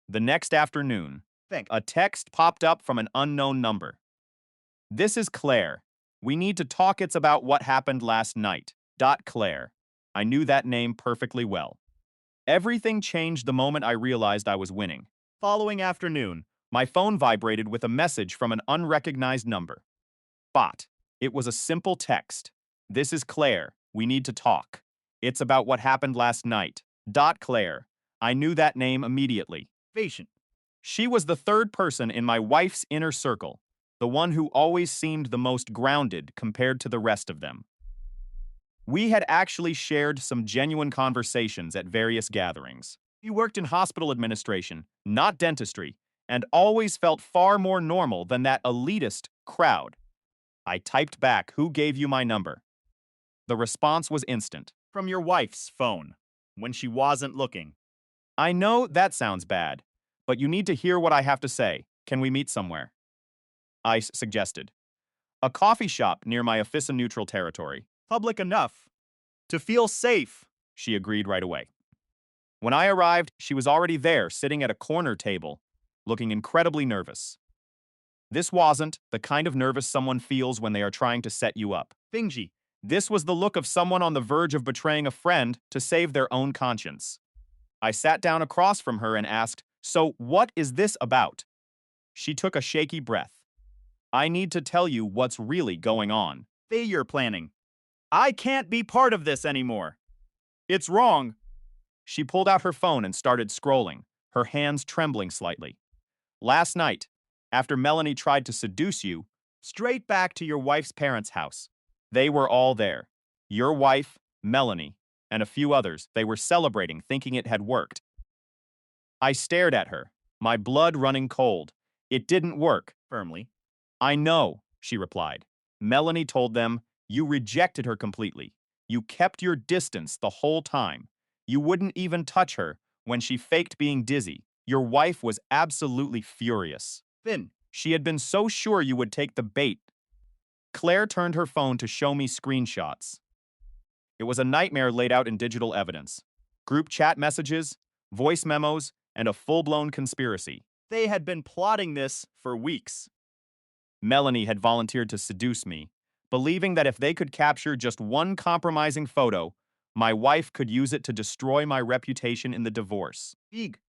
The next afternoon, a text popped up from an unknown number. This is Claire. We need to talk. It's about what happened last night. Claire. I knew that name perfectly well. Everything changed the moment I realized I was winning. Following afternoon, my phone vibrated with a message from an unrecognized number. Bot. It was a simple text. This is Claire. We need to talk. It's about what happened last night. Claire. I knew that name immediately. Patient. She was the third person in my wife's inner circle, the one who always seemed the most grounded compared to the rest of them. We had actually shared some genuine conversations at various gatherings. He worked in hospital administration, not dentistry, and always felt far more normal than that elitist crowd. I typed back, "Who gave you my number?" The response was instant. From your wife's phone, when she wasn't looking. I know that sounds bad, but you need to hear what I have to say. Can we meet somewhere? I suggested. A coffee shop near my Office neutral territory. Public enough to feel safe. She agreed right away. When I arrived, she was already there, sitting at a corner table, looking incredibly nervous. This wasn't the kind of nervous someone feels when they are trying to set you up. Fingy. This was the look of someone on the verge of betraying a friend to save their own conscience. I sat down across from her and asked, "So what is this about?" She took a shaky breath. "I need to tell you what's really going on." Failure planning. I can't be part of this anymore. It's wrong. She pulled out her phone and started scrolling, her hands trembling slightly. "Last night, after Melanie tried to seduce you, Straight back to your wife's parents' house. They were all there. Your wife, Melanie, and a few others. They were celebrating, thinking it had worked. I stared at her, my blood running cold. It didn't work. Firmly. I know, she replied. Melanie told them, you rejected her completely. You kept your distance the whole time. You wouldn't even touch her when she faked being dizzy. Your wife was absolutely furious. Finn. She had been so sure you would take the bait. Claire turned her phone to show me screenshots. It was a nightmare laid out in digital evidence. Group chat messages, voice memos, and a full-blown conspiracy. They had been plotting this for weeks. Melanie had volunteered to seduce me, believing that if they could capture just one compromising photo, my wife could use it to destroy my reputation in the divorce. Big.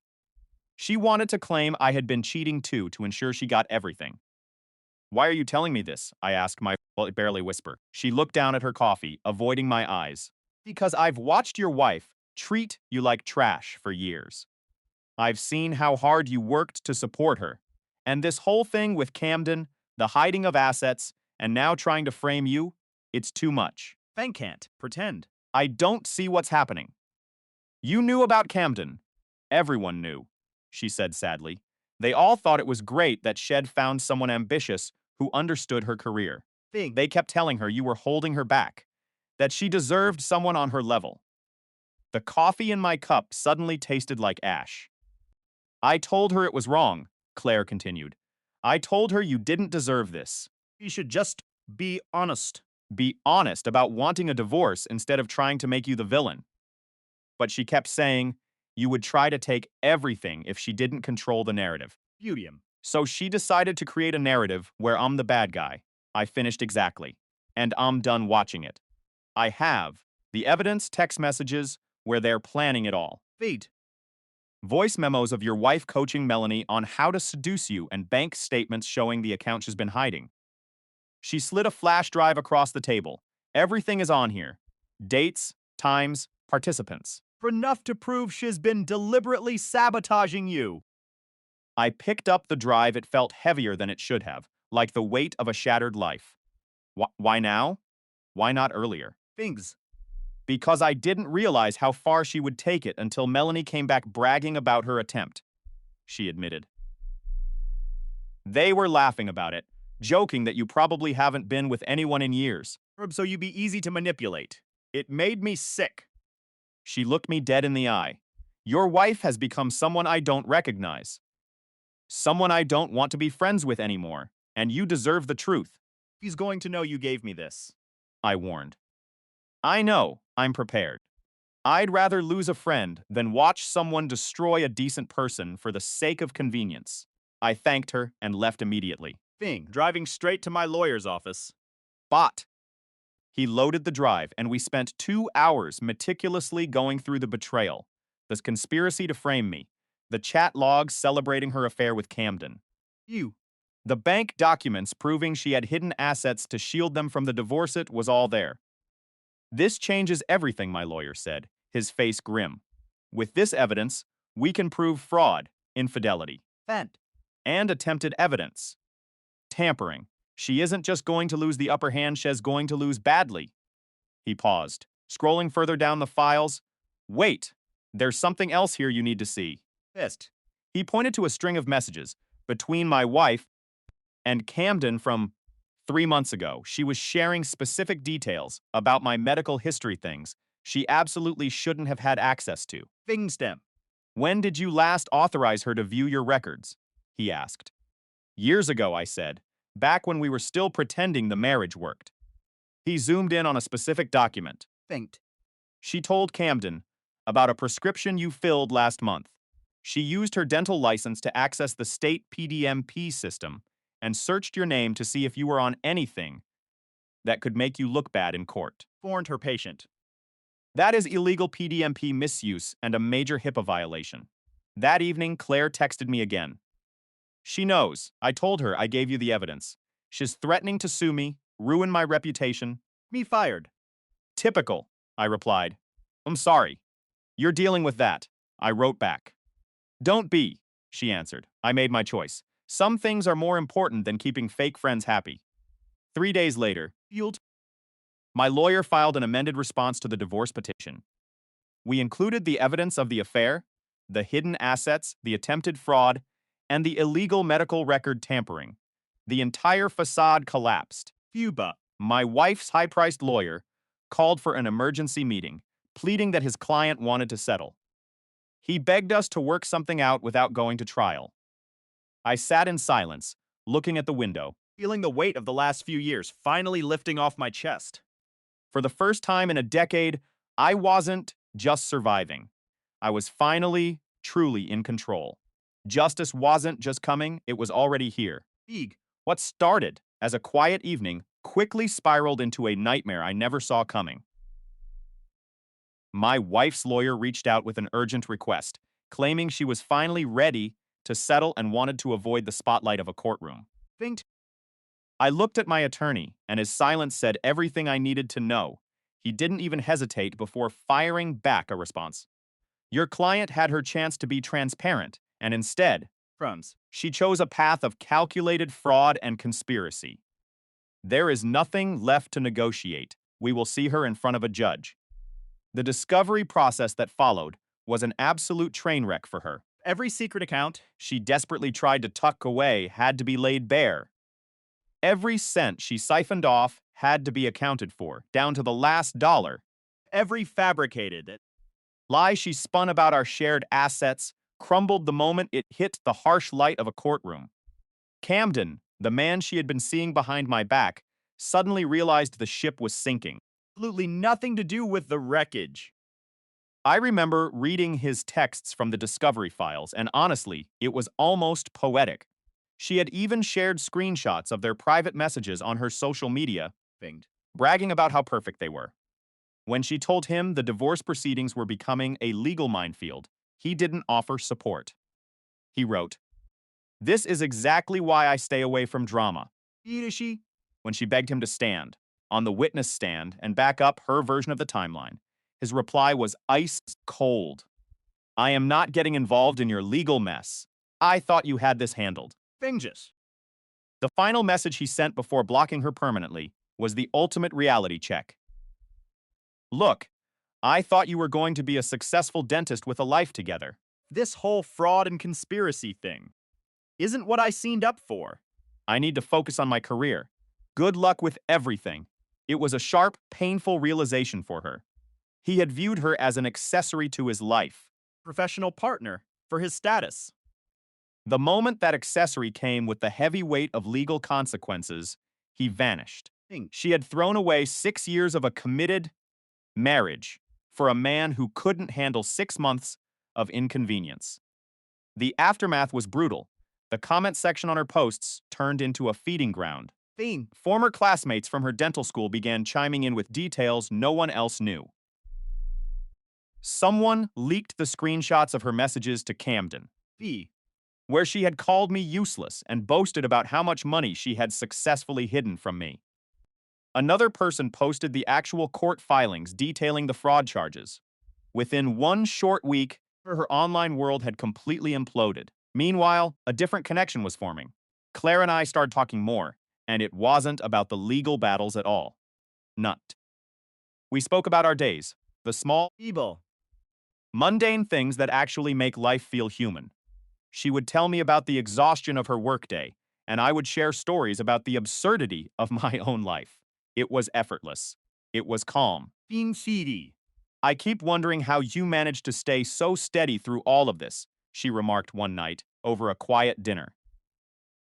She wanted to claim I had been cheating too to ensure she got everything. Why are you telling me this? I asked my barely whisper. She looked down at her coffee, avoiding my eyes. Because I've watched your wife treat you like trash for years. I've seen how hard you worked to support her. And this whole thing with Camden, the hiding of assets, and now trying to frame you, it's too much. Fang can't pretend. I don't see what's happening. You knew about Camden. Everyone knew, she said sadly. They all thought it was great that Shed found someone ambitious who understood her career. Fing. They kept telling her you were holding her back, that she deserved someone on her level. The coffee in my cup suddenly tasted like ash. I told her it was wrong, Claire continued. I told her you didn't deserve this. You should just be honest. Be honest about wanting a divorce instead of trying to make you the villain. But she kept saying you would try to take everything if she didn't control the narrative. Beautium. So she decided to create a narrative where I'm the bad guy. I finished exactly. And I'm done watching it. I have the evidence, text messages, where they're planning it all. Feed. Voice memos of your wife coaching Melanie on how to seduce you and bank statements showing the account she's been hiding. She slid a flash drive across the table. Everything is on here. Dates, times, participants. For enough to prove she's been deliberately sabotaging you. I picked up the drive. It felt heavier than it should have, like the weight of a shattered life. Why now? Why not earlier? Things. Because I didn't realize how far she would take it until Melanie came back bragging about her attempt, she admitted. They were laughing about it, joking that you probably haven't been with anyone in years. So you'd be easy to manipulate. It made me sick. She looked me dead in the eye. Your wife has become someone I don't recognize. Someone I don't want to be friends with anymore, and you deserve the truth. He's going to know you gave me this. I warned. I know, I'm prepared. I'd rather lose a friend than watch someone destroy a decent person for the sake of convenience. I thanked her and left immediately. Fing, driving straight to my lawyer's office. Bot. He loaded the drive, and we spent 2 hours meticulously going through the betrayal, the conspiracy to frame me, the chat logs celebrating her affair with Camden. You. The bank documents proving she had hidden assets to shield them from the divorce. It was all there. This changes everything, my lawyer said, his face grim. With this evidence, we can prove fraud, infidelity, Fent. and attempted evidence. Tampering. She isn't just going to lose the upper hand, she's going to lose badly. He paused, scrolling further down the files. Wait, there's something else here you need to see. Fist. He pointed to a string of messages between my wife and Camden from 3 months ago. She was sharing specific details about my medical history, things she absolutely shouldn't have had access to. Fingstem. When did you last authorize her to view your records? He asked. Years ago, I said, back when we were still pretending the marriage worked. He zoomed in on a specific document. Finked. She told Camden about a prescription you filled last month. She used her dental license to access the state PDMP system and searched your name to see if you were on anything that could make you look bad in court. Warned her patient. That is illegal PDMP misuse and a major HIPAA violation. That evening, Claire texted me again. She knows. I told her I gave you the evidence. She's threatening to sue me, ruin my reputation. Me fired. Typical, I replied. I'm sorry. You're dealing with that, I wrote back. Don't be, she answered. I made my choice. Some things are more important than keeping fake friends happy. 3 days later, Field. my lawyer filed an amended response to the divorce petition. We included the evidence of the affair, the hidden assets, the attempted fraud, and the illegal medical record tampering. The entire facade collapsed. Fuba. My wife's high-priced lawyer called for an emergency meeting, pleading that his client wanted to settle. He begged us to work something out without going to trial. I sat in silence, looking at the window. Feeling the weight of the last few years finally lifting off my chest. For the first time in a decade, I wasn't just surviving. I was finally, truly in control. Justice wasn't just coming, it was already here. Eeg. What started as a quiet evening quickly spiraled into a nightmare I never saw coming. My wife's lawyer reached out with an urgent request, claiming she was finally ready to settle and wanted to avoid the spotlight of a courtroom. Think. I looked at my attorney, and his silence said everything I needed to know. He didn't even hesitate before firing back a response. Your client had her chance to be transparent, and instead, Crumbs. she chose a path of calculated fraud and conspiracy. There is nothing left to negotiate. We will see her in front of a judge. The discovery process that followed was an absolute train wreck for her. Every secret account. She desperately tried to tuck away had to be laid bare. Every cent she siphoned off had to be accounted for, down to the last dollar. Every fabricated. Lie she spun about our shared assets crumbled the moment it hit the harsh light of a courtroom. Camden, the man she had been seeing behind my back, suddenly realized the ship was sinking. Absolutely nothing to do with the wreckage. I remember reading his texts from the discovery files, and honestly, it was almost poetic. She had even shared screenshots of their private messages on her social media, Binged. bragging about how perfect they were. When she told him the divorce proceedings were becoming a legal minefield, he didn't offer support. He wrote, "This is exactly why I stay away from drama." She. When she begged him to stand on the witness stand and back up her version of the timeline, his reply was ice cold. "I am not getting involved in your legal mess. I thought you had this handled." Binges. The final message he sent before blocking her permanently was the ultimate reality check. "Look, I thought you were going to be a successful dentist with a life together." This whole fraud and conspiracy thing isn't what I signed up for. "I need to focus on my career. Good luck with everything." It was a sharp, painful realization for her. He had viewed her as an accessory to his life. Professional partner for his status. The moment that accessory came with the heavy weight of legal consequences, he vanished. Thing. She had thrown away 6 years of a committed marriage for a man who couldn't handle 6 months of inconvenience. The aftermath was brutal. The comment section on her posts turned into a feeding ground. Thing. Former classmates from her dental school began chiming in with details no one else knew. Someone leaked the screenshots of her messages to Camden, Fee. where she had called me useless and boasted about how much money she had successfully hidden from me. Another person posted the actual court filings detailing the fraud charges. Within one short week, her online world had completely imploded. Meanwhile, a different connection was forming. Claire and I started talking more, and it wasn't about the legal battles at all. Not. We spoke about our days, the small, Evil. mundane things that actually make life feel human. She would tell me about the exhaustion of her workday, and I would share stories about the absurdity of my own life. It was effortless. It was calm. Being seedy. "I keep wondering how you managed to stay so steady through all of this," she remarked one night over a quiet dinner.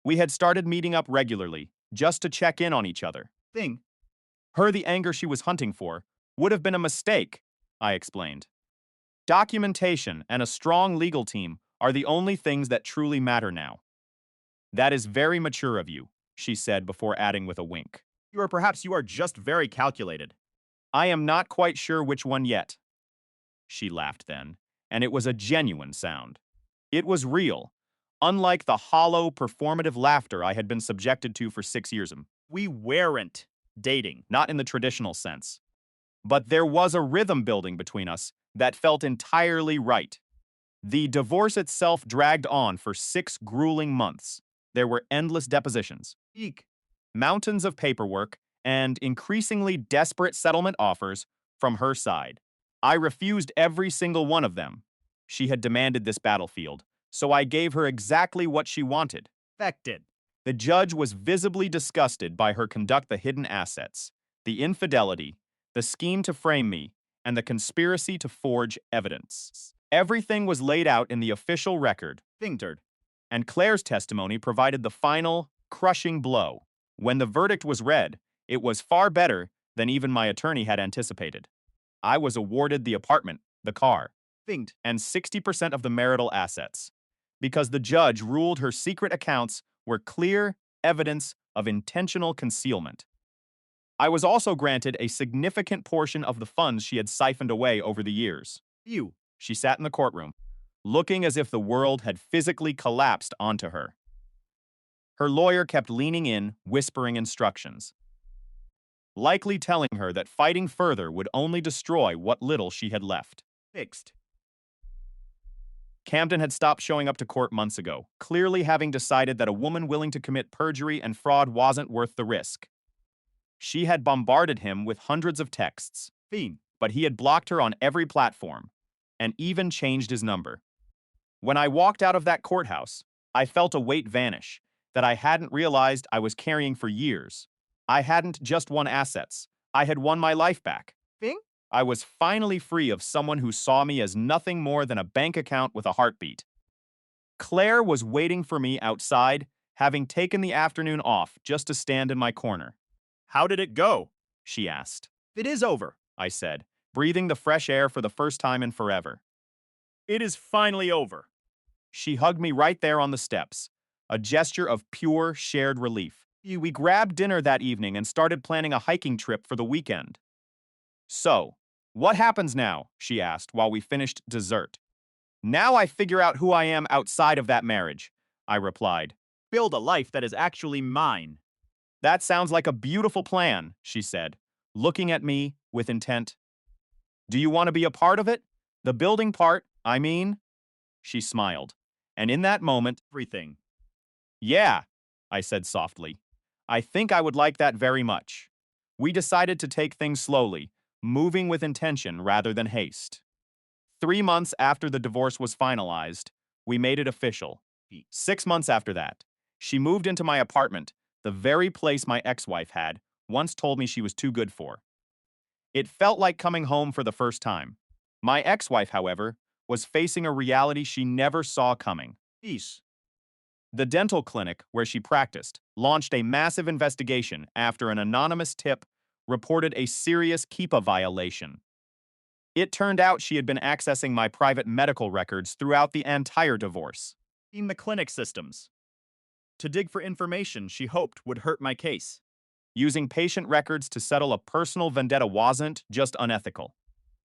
We had started meeting up regularly, just to check in on each other. Thing. Her the anger she was hunting for would have been a mistake, I explained. Documentation and a strong legal team are the only things that truly matter now. "That is very mature of you," she said before adding with a wink. Perhaps you are just very calculated. "I am not quite sure which one yet." She laughed then, and it was a genuine sound. It was real, unlike the hollow, performative laughter I had been subjected to for 6 years. We weren't dating. Not in the traditional sense. But there was a rhythm building between us that felt entirely right. The divorce itself dragged on for 6 grueling months. There were endless depositions. Eek. mountains of paperwork, and increasingly desperate settlement offers from her side. I refused every single one of them. She had demanded this battlefield, so I gave her exactly what she wanted. Affected. The judge was visibly disgusted by her conduct, the hidden assets, the infidelity, the scheme to frame me, and the conspiracy to forge evidence. Everything was laid out in the official record, Fingered. and Claire's testimony provided the final, crushing blow. When the verdict was read, it was far better than even my attorney had anticipated. I was awarded the apartment, the car, Finged. and 60% of the marital assets, because the judge ruled her secret accounts were clear evidence of intentional concealment. I was also granted a significant portion of the funds she had siphoned away over the years. You. She sat in the courtroom, looking as if the world had physically collapsed onto her. Her lawyer kept leaning in, whispering instructions, likely telling her that fighting further would only destroy what little she had left. Fixed. Camden had stopped showing up to court months ago, clearly having decided that a woman willing to commit perjury and fraud wasn't worth the risk. She had bombarded him with hundreds of texts, Fiend. but he had blocked her on every platform, and even changed his number. When I walked out of that courthouse, I felt a weight vanish that I hadn't realized I was carrying for years. I hadn't just won assets, I had won my life back. Fing? I was finally free of someone who saw me as nothing more than a bank account with a heartbeat. Claire was waiting for me outside, having taken the afternoon off just to stand in my corner. How did it go? She asked. It is over. I said, breathing the fresh air for the first time in forever. It is finally over. She hugged me right there on the steps, a gesture of pure, shared relief. We grabbed dinner that evening and started planning a hiking trip for the weekend. So, what happens now? She asked while we finished dessert. Now I figure out who I am outside of that marriage, I replied. Build a life that is actually mine. That sounds like a beautiful plan, she said, looking at me with intent. Do you want to be a part of it? The building part, I mean? She smiled, and in that moment, Everything. yeah, I said softly. I think I would like that very much. We decided to take things slowly, moving with intention rather than haste. 3 months after the divorce was finalized, we made it official. 6 months after that, she moved into my apartment, the very place my ex-wife had once told me she was too good for. It felt like coming home for the first time. My ex-wife, however, was facing a reality she never saw coming. Peace. The dental clinic where she practiced launched a massive investigation after an anonymous tip reported a serious KEPA violation. It turned out she had been accessing my private medical records throughout the entire divorce. In the clinic systems. To dig for information she hoped would hurt my case. Using patient records to settle a personal vendetta wasn't just unethical.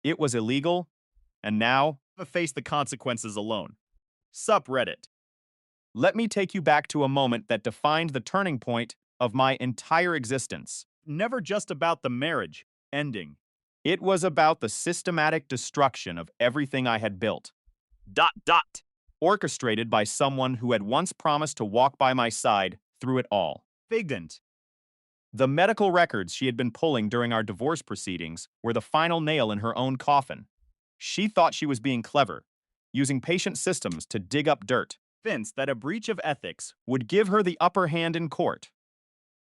It was illegal, and now, Face the consequences alone. Subreddit. let me take you back to a moment that defined the turning point of my entire existence. Never just about the marriage ending. It was about the systematic destruction of everything I had built, orchestrated by someone who had once promised to walk by my side through it all. Figment. The medical records she had been pulling during our divorce proceedings were the final nail in her own coffin. She thought she was being clever, using patient systems to dig up dirt, Convinced that a breach of ethics would give her the upper hand in court,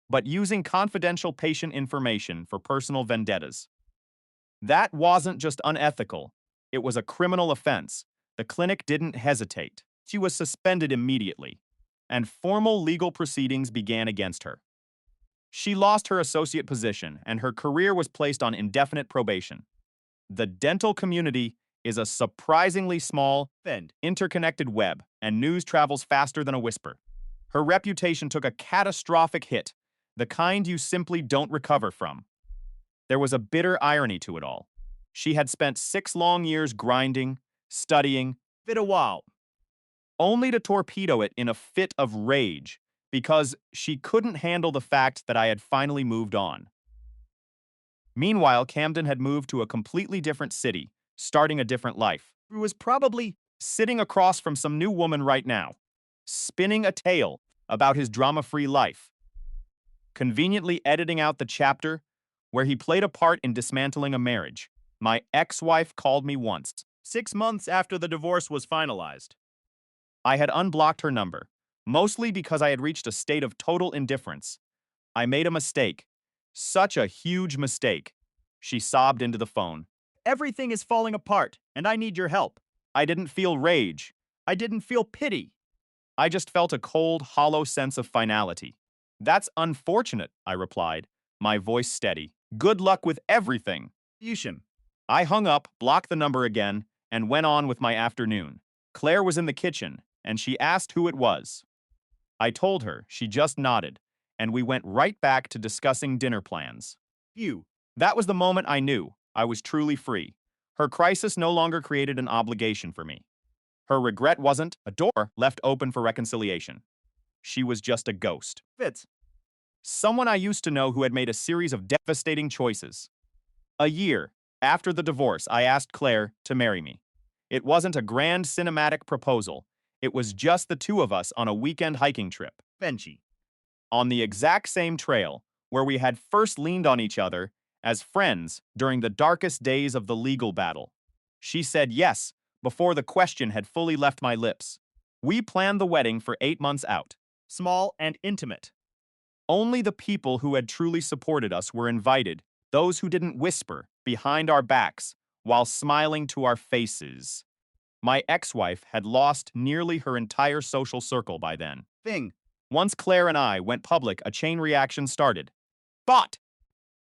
but using confidential patient information for personal vendettas. That wasn't just unethical, it was a criminal offense. The clinic didn't hesitate. She was suspended immediately, and formal legal proceedings began against her. She lost her associate position, and her career was placed on indefinite probation. The dental community is a surprisingly small, Fend. interconnected web, and news travels faster than a whisper. Her reputation took a catastrophic hit, the kind you simply don't recover from. There was a bitter irony to it all. She had spent 6 long years grinding, studying, Fit a while. only to torpedo it in a fit of rage because she couldn't handle the fact that I had finally moved on. Meanwhile, Camden had moved to a completely different city, starting a different life, Who was probably sitting across from some new woman right now, spinning a tale about his drama-free life. conveniently editing out the chapter where he played a part in dismantling a marriage. My ex-wife called me once. 6 months after the divorce was finalized. I had unblocked her number, mostly because I had reached a state of total indifference. I made a mistake. Such a huge mistake. She sobbed into the phone. Everything is falling apart, and I need your help. I didn't feel rage. I didn't feel pity. I just felt a cold, hollow sense of finality. That's unfortunate, I replied, my voice steady. Good luck with everything. Yushin. I hung up, blocked the number again, and went on with my afternoon. Claire was in the kitchen, and she asked who it was. I told her, she just nodded, and we went right back to discussing dinner plans. You. That was the moment I knew I was truly free. Her crisis no longer created an obligation for me. Her regret wasn't a door left open for reconciliation. She was just a ghost. Fitz. Someone I used to know who had made a series of devastating choices. A year after the divorce, I asked Claire to marry me. It wasn't a grand cinematic proposal. It was just the two of us on a weekend hiking trip. Benji. On the exact same trail where we had first leaned on each other as friends during the darkest days of the legal battle. She said yes before the question had fully left my lips. We planned the wedding for 8 months out. Small and intimate. Only the people who had truly supported us were invited, those who didn't whisper behind our backs while smiling to our faces. My ex-wife had lost nearly her entire social circle by then. Thing. Once Claire and I went public, a chain reaction started. But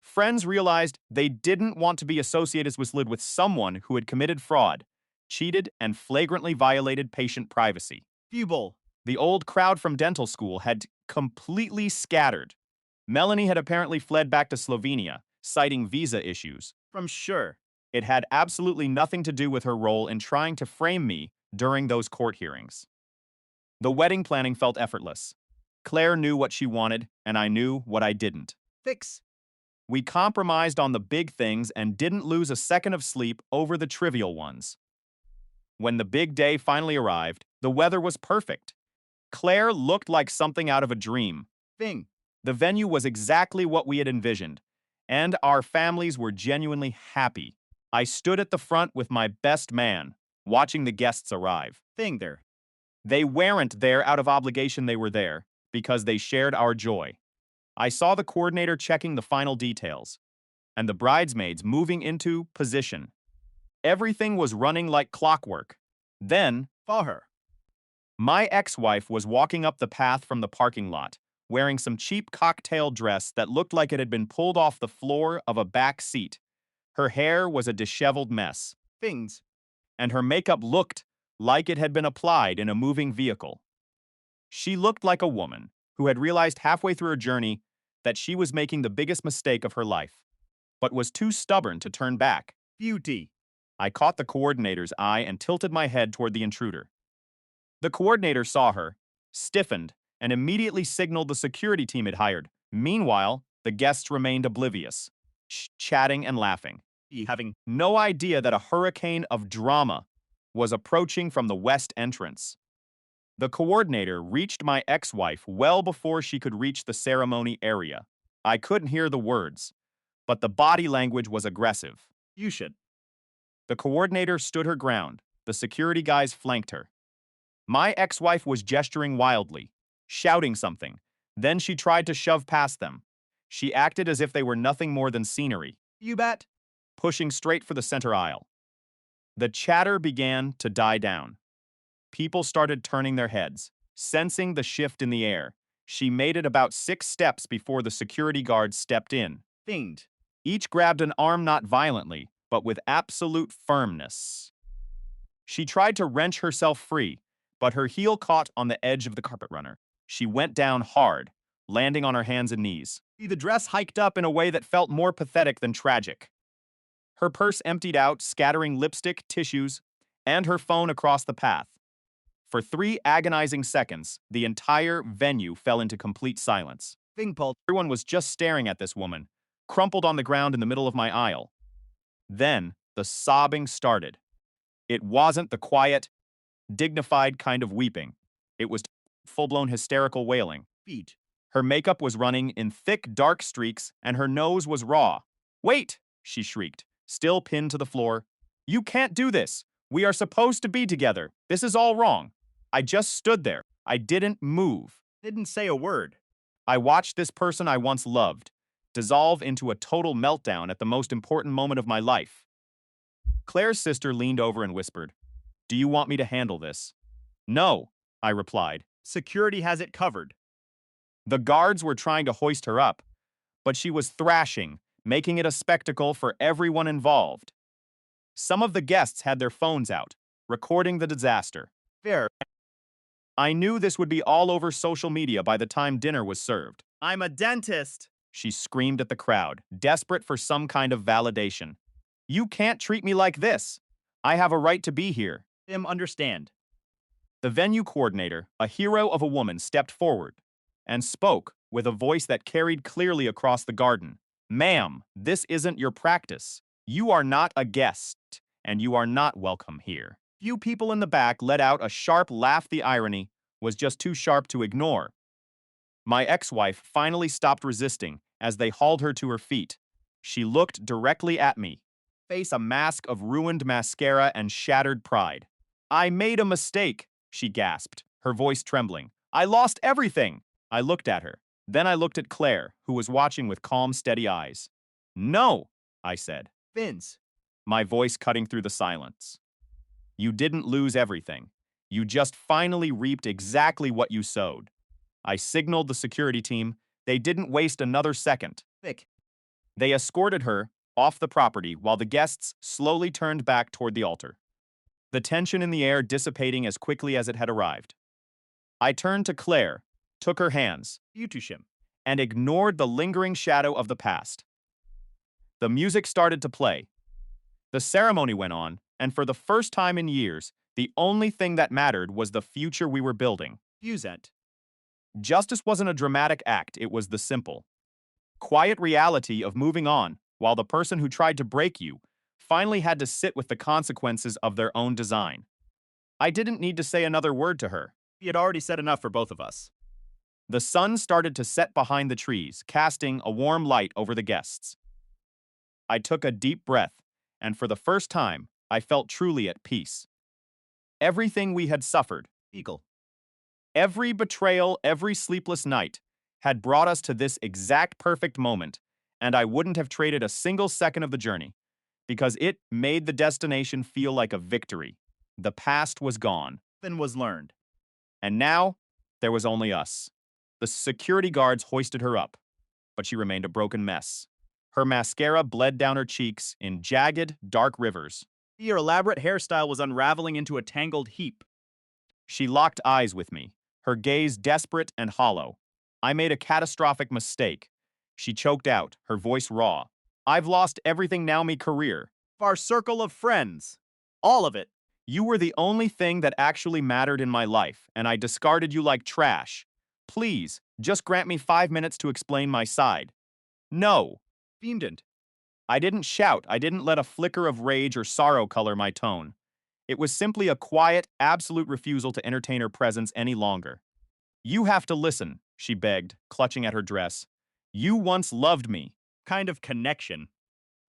friends realized they didn't want to be associated with someone who had committed fraud, cheated, and flagrantly violated patient privacy. Fubel. The old crowd from dental school had completely scattered. Melanie had apparently fled back to Slovenia, citing visa issues. From Sure. It had absolutely nothing to do with her role in trying to frame me during those court hearings. The wedding planning felt effortless. Claire knew what she wanted, and I knew what I didn't. Fix. We compromised on the big things and didn't lose a second of sleep over the trivial ones. When the big day finally arrived, the weather was perfect. Claire looked like something out of a dream. Thing. The venue was exactly what we had envisioned, and our families were genuinely happy. I stood at the front with my best man, watching the guests arrive. Thing there. They weren't there out of obligation, they were there because they shared our joy. I saw the coordinator checking the final details, and the bridesmaids moving into position. Everything was running like clockwork. Then, Faher. my ex-wife was walking up the path from the parking lot, wearing some cheap cocktail dress that looked like it had been pulled off the floor of a back seat. Her hair was a disheveled mess, Things. and her makeup looked like it had been applied in a moving vehicle. She looked like a woman who had realized halfway through her journey that she was making the biggest mistake of her life, but was too stubborn to turn back. Beauty. I caught the coordinator's eye and tilted my head toward the intruder. The coordinator saw her, stiffened, and immediately signaled the security team it hired. Meanwhile, the guests remained oblivious, chatting and laughing, Having. no idea that a hurricane of drama was approaching from the west entrance. The coordinator reached my ex-wife well before she could reach the ceremony area. I couldn't hear the words, but the body language was aggressive. You should. The coordinator stood her ground. The security guys flanked her. My ex-wife was gesturing wildly, shouting something. Then she tried to shove past them. She acted as if they were nothing more than scenery, You bet. pushing straight for the center aisle. The chatter began to die down. People started turning their heads, sensing the shift in the air. She made it about 6 steps before the security guards stepped in. Thinged. Each grabbed an arm not violently, but with absolute firmness. She tried to wrench herself free, but her heel caught on the edge of the carpet runner. She went down hard, landing on her hands and knees. The dress hiked up in a way that felt more pathetic than tragic. Her purse emptied out, scattering lipstick, tissues, and her phone across the path. For 3 agonizing seconds, the entire venue fell into complete silence. Thing pulled. Everyone was just staring at this woman, crumpled on the ground in the middle of my aisle. Then, the sobbing started. It wasn't the quiet, dignified kind of weeping. It was full-blown hysterical wailing. Feet. Her makeup was running in thick, dark streaks, and her nose was raw. "Wait!" she shrieked, still pinned to the floor. "You can't do this! We are supposed to be together! This is all wrong!" I just stood there. I didn't move. Didn't say a word. I watched this person I once loved dissolve into a total meltdown at the most important moment of my life. Claire's sister leaned over and whispered, "Do you want me to handle this?" "No," I replied. Security has it covered. The guards were trying to hoist her up, but she was thrashing, making it a spectacle for everyone involved. Some of the guests had their phones out, recording the disaster. Fair. I knew this would be all over social media by the time dinner was served. I'm a dentist. She screamed at the crowd, desperate for some kind of validation. "You can't treat me like this. I have a right to be here." Tim, understand. The venue coordinator, a hero of a woman, stepped forward and spoke with a voice that carried clearly across the garden. "Ma'am, this isn't your practice. You are not a guest, and you are not welcome here." Few people in the back let out a sharp laugh. The irony was just too sharp to ignore. My ex-wife finally stopped resisting as they hauled her to her feet. She looked directly at me, face a mask of ruined mascara and shattered pride. "I made a mistake," she gasped, her voice trembling. "I lost everything." I looked at her. Then I looked at Claire, who was watching with calm, steady eyes. "No," I said, Vince. my voice cutting through the silence. "You didn't lose everything. You just finally reaped exactly what you sowed." I signaled the security team. They didn't waste another second. Vic. They escorted her off the property while the guests slowly turned back toward the altar, the tension in the air dissipating as quickly as it had arrived. I turned to Claire, took her hands, Yutushim. and ignored the lingering shadow of the past. The music started to play. The ceremony went on, and for the first time in years, the only thing that mattered was the future we were building. Fusent. Justice wasn't a dramatic act, it was the simple, quiet reality of moving on, while the person who tried to break you finally had to sit with the consequences of their own design. I didn't need to say another word to her. He had already said enough for both of us. The sun started to set behind the trees, casting a warm light over the guests. I took a deep breath, and for the first time, I felt truly at peace. Everything we had suffered, Eagle. every betrayal, every sleepless night, had brought us to this exact perfect moment, and I wouldn't have traded a single second of the journey, because it made the destination feel like a victory. The past was gone, Then was learned. and now there was only us. The security guards hoisted her up, but she remained a broken mess. Her mascara bled down her cheeks in jagged, dark rivers. Your elaborate hairstyle was unraveling into a tangled heap. She locked eyes with me, her gaze desperate and hollow. I made a catastrophic mistake. She choked out, her voice raw. "I've lost everything now, me career. Our circle of friends. All of it. You were the only thing that actually mattered in my life, and I discarded you like trash. Please, just grant me 5 minutes to explain my side." "No." Fiendant. I didn't shout. I didn't let a flicker of rage or sorrow color my tone. It was simply a quiet, absolute refusal to entertain her presence any longer. "You have to listen," she begged, clutching at her dress. "You once loved me." Kind of connection.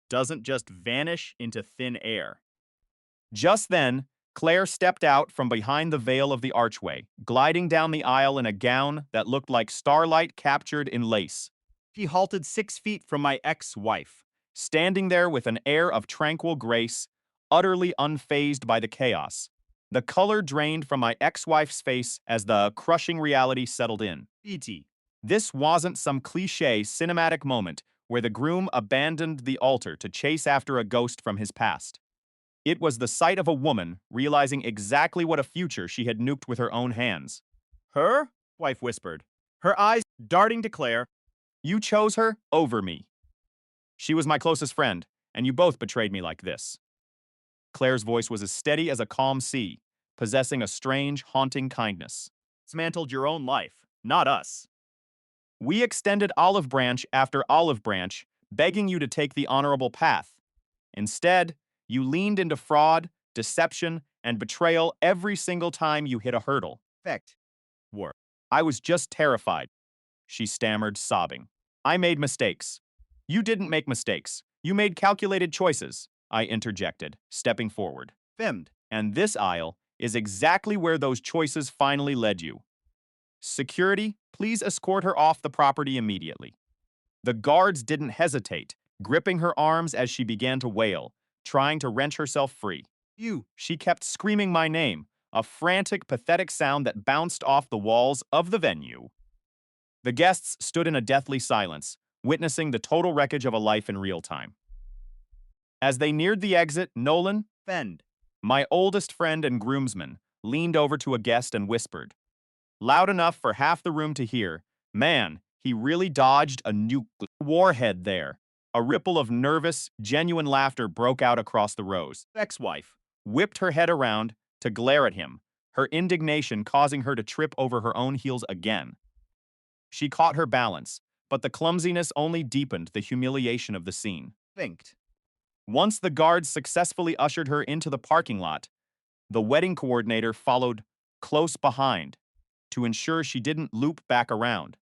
Doesn't just vanish into thin air. Just then, Claire stepped out from behind the veil of the archway, gliding down the aisle in a gown that looked like starlight captured in lace. He halted 6 feet from my ex-wife. Standing there with an air of tranquil grace, utterly unfazed by the chaos. The color drained from my ex-wife's face as the crushing reality settled in. E.T. This wasn't some cliché cinematic moment where the groom abandoned the altar to chase after a ghost from his past. It was the sight of a woman realizing exactly what a future she had nuked with her own hands. Her? Wife whispered, her eyes darting to Claire. "You chose her over me. She was my closest friend, and you both betrayed me like this." Claire's voice was as steady as a calm sea, possessing a strange, haunting kindness. Dismantled your own life, not us. "We extended olive branch after olive branch, begging you to take the honorable path. Instead, you leaned into fraud, deception, and betrayal every single time you hit a hurdle." Fact. War. I was just terrified. she stammered, sobbing. I made mistakes. You didn't make mistakes. You made calculated choices, I interjected, stepping forward. Fimmed. And this aisle is exactly where those choices finally led you. Security, please escort her off the property immediately. The guards didn't hesitate, gripping her arms as she began to wail, trying to wrench herself free. You. She kept screaming my name, a frantic, pathetic sound that bounced off the walls of the venue. The guests stood in a deathly silence, witnessing the total wreckage of a life in real time. As they neared the exit, Nolan, Fend. my oldest friend and groomsman, leaned over to a guest and whispered, loud enough for half the room to hear, man, he really dodged a nuclear warhead there. A ripple of nervous, genuine laughter broke out across the rows. Ex-wife. Whipped her head around to glare at him, her indignation causing her to trip over her own heels again. She caught her balance, but the clumsiness only deepened the humiliation of the scene. Finked. Once the guards successfully ushered her into the parking lot, the wedding coordinator followed close behind to ensure she didn't loop back around.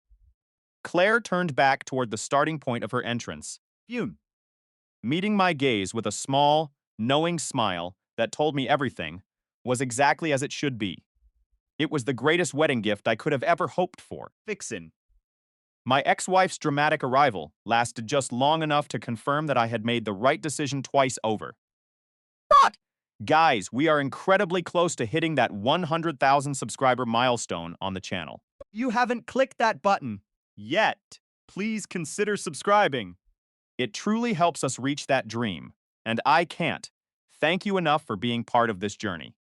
Claire turned back toward the starting point of her entrance, Fume. meeting my gaze with a small, knowing smile that told me everything was exactly as it should be. It was the greatest wedding gift I could have ever hoped for. Fixin'. My ex-wife's dramatic arrival lasted just long enough to confirm that I had made the right decision twice over. But, guys, we are incredibly close to hitting that 100,000 subscriber milestone on the channel. You haven't clicked that button yet. Please consider subscribing. It truly helps us reach that dream, and I can't thank you enough for being part of this journey.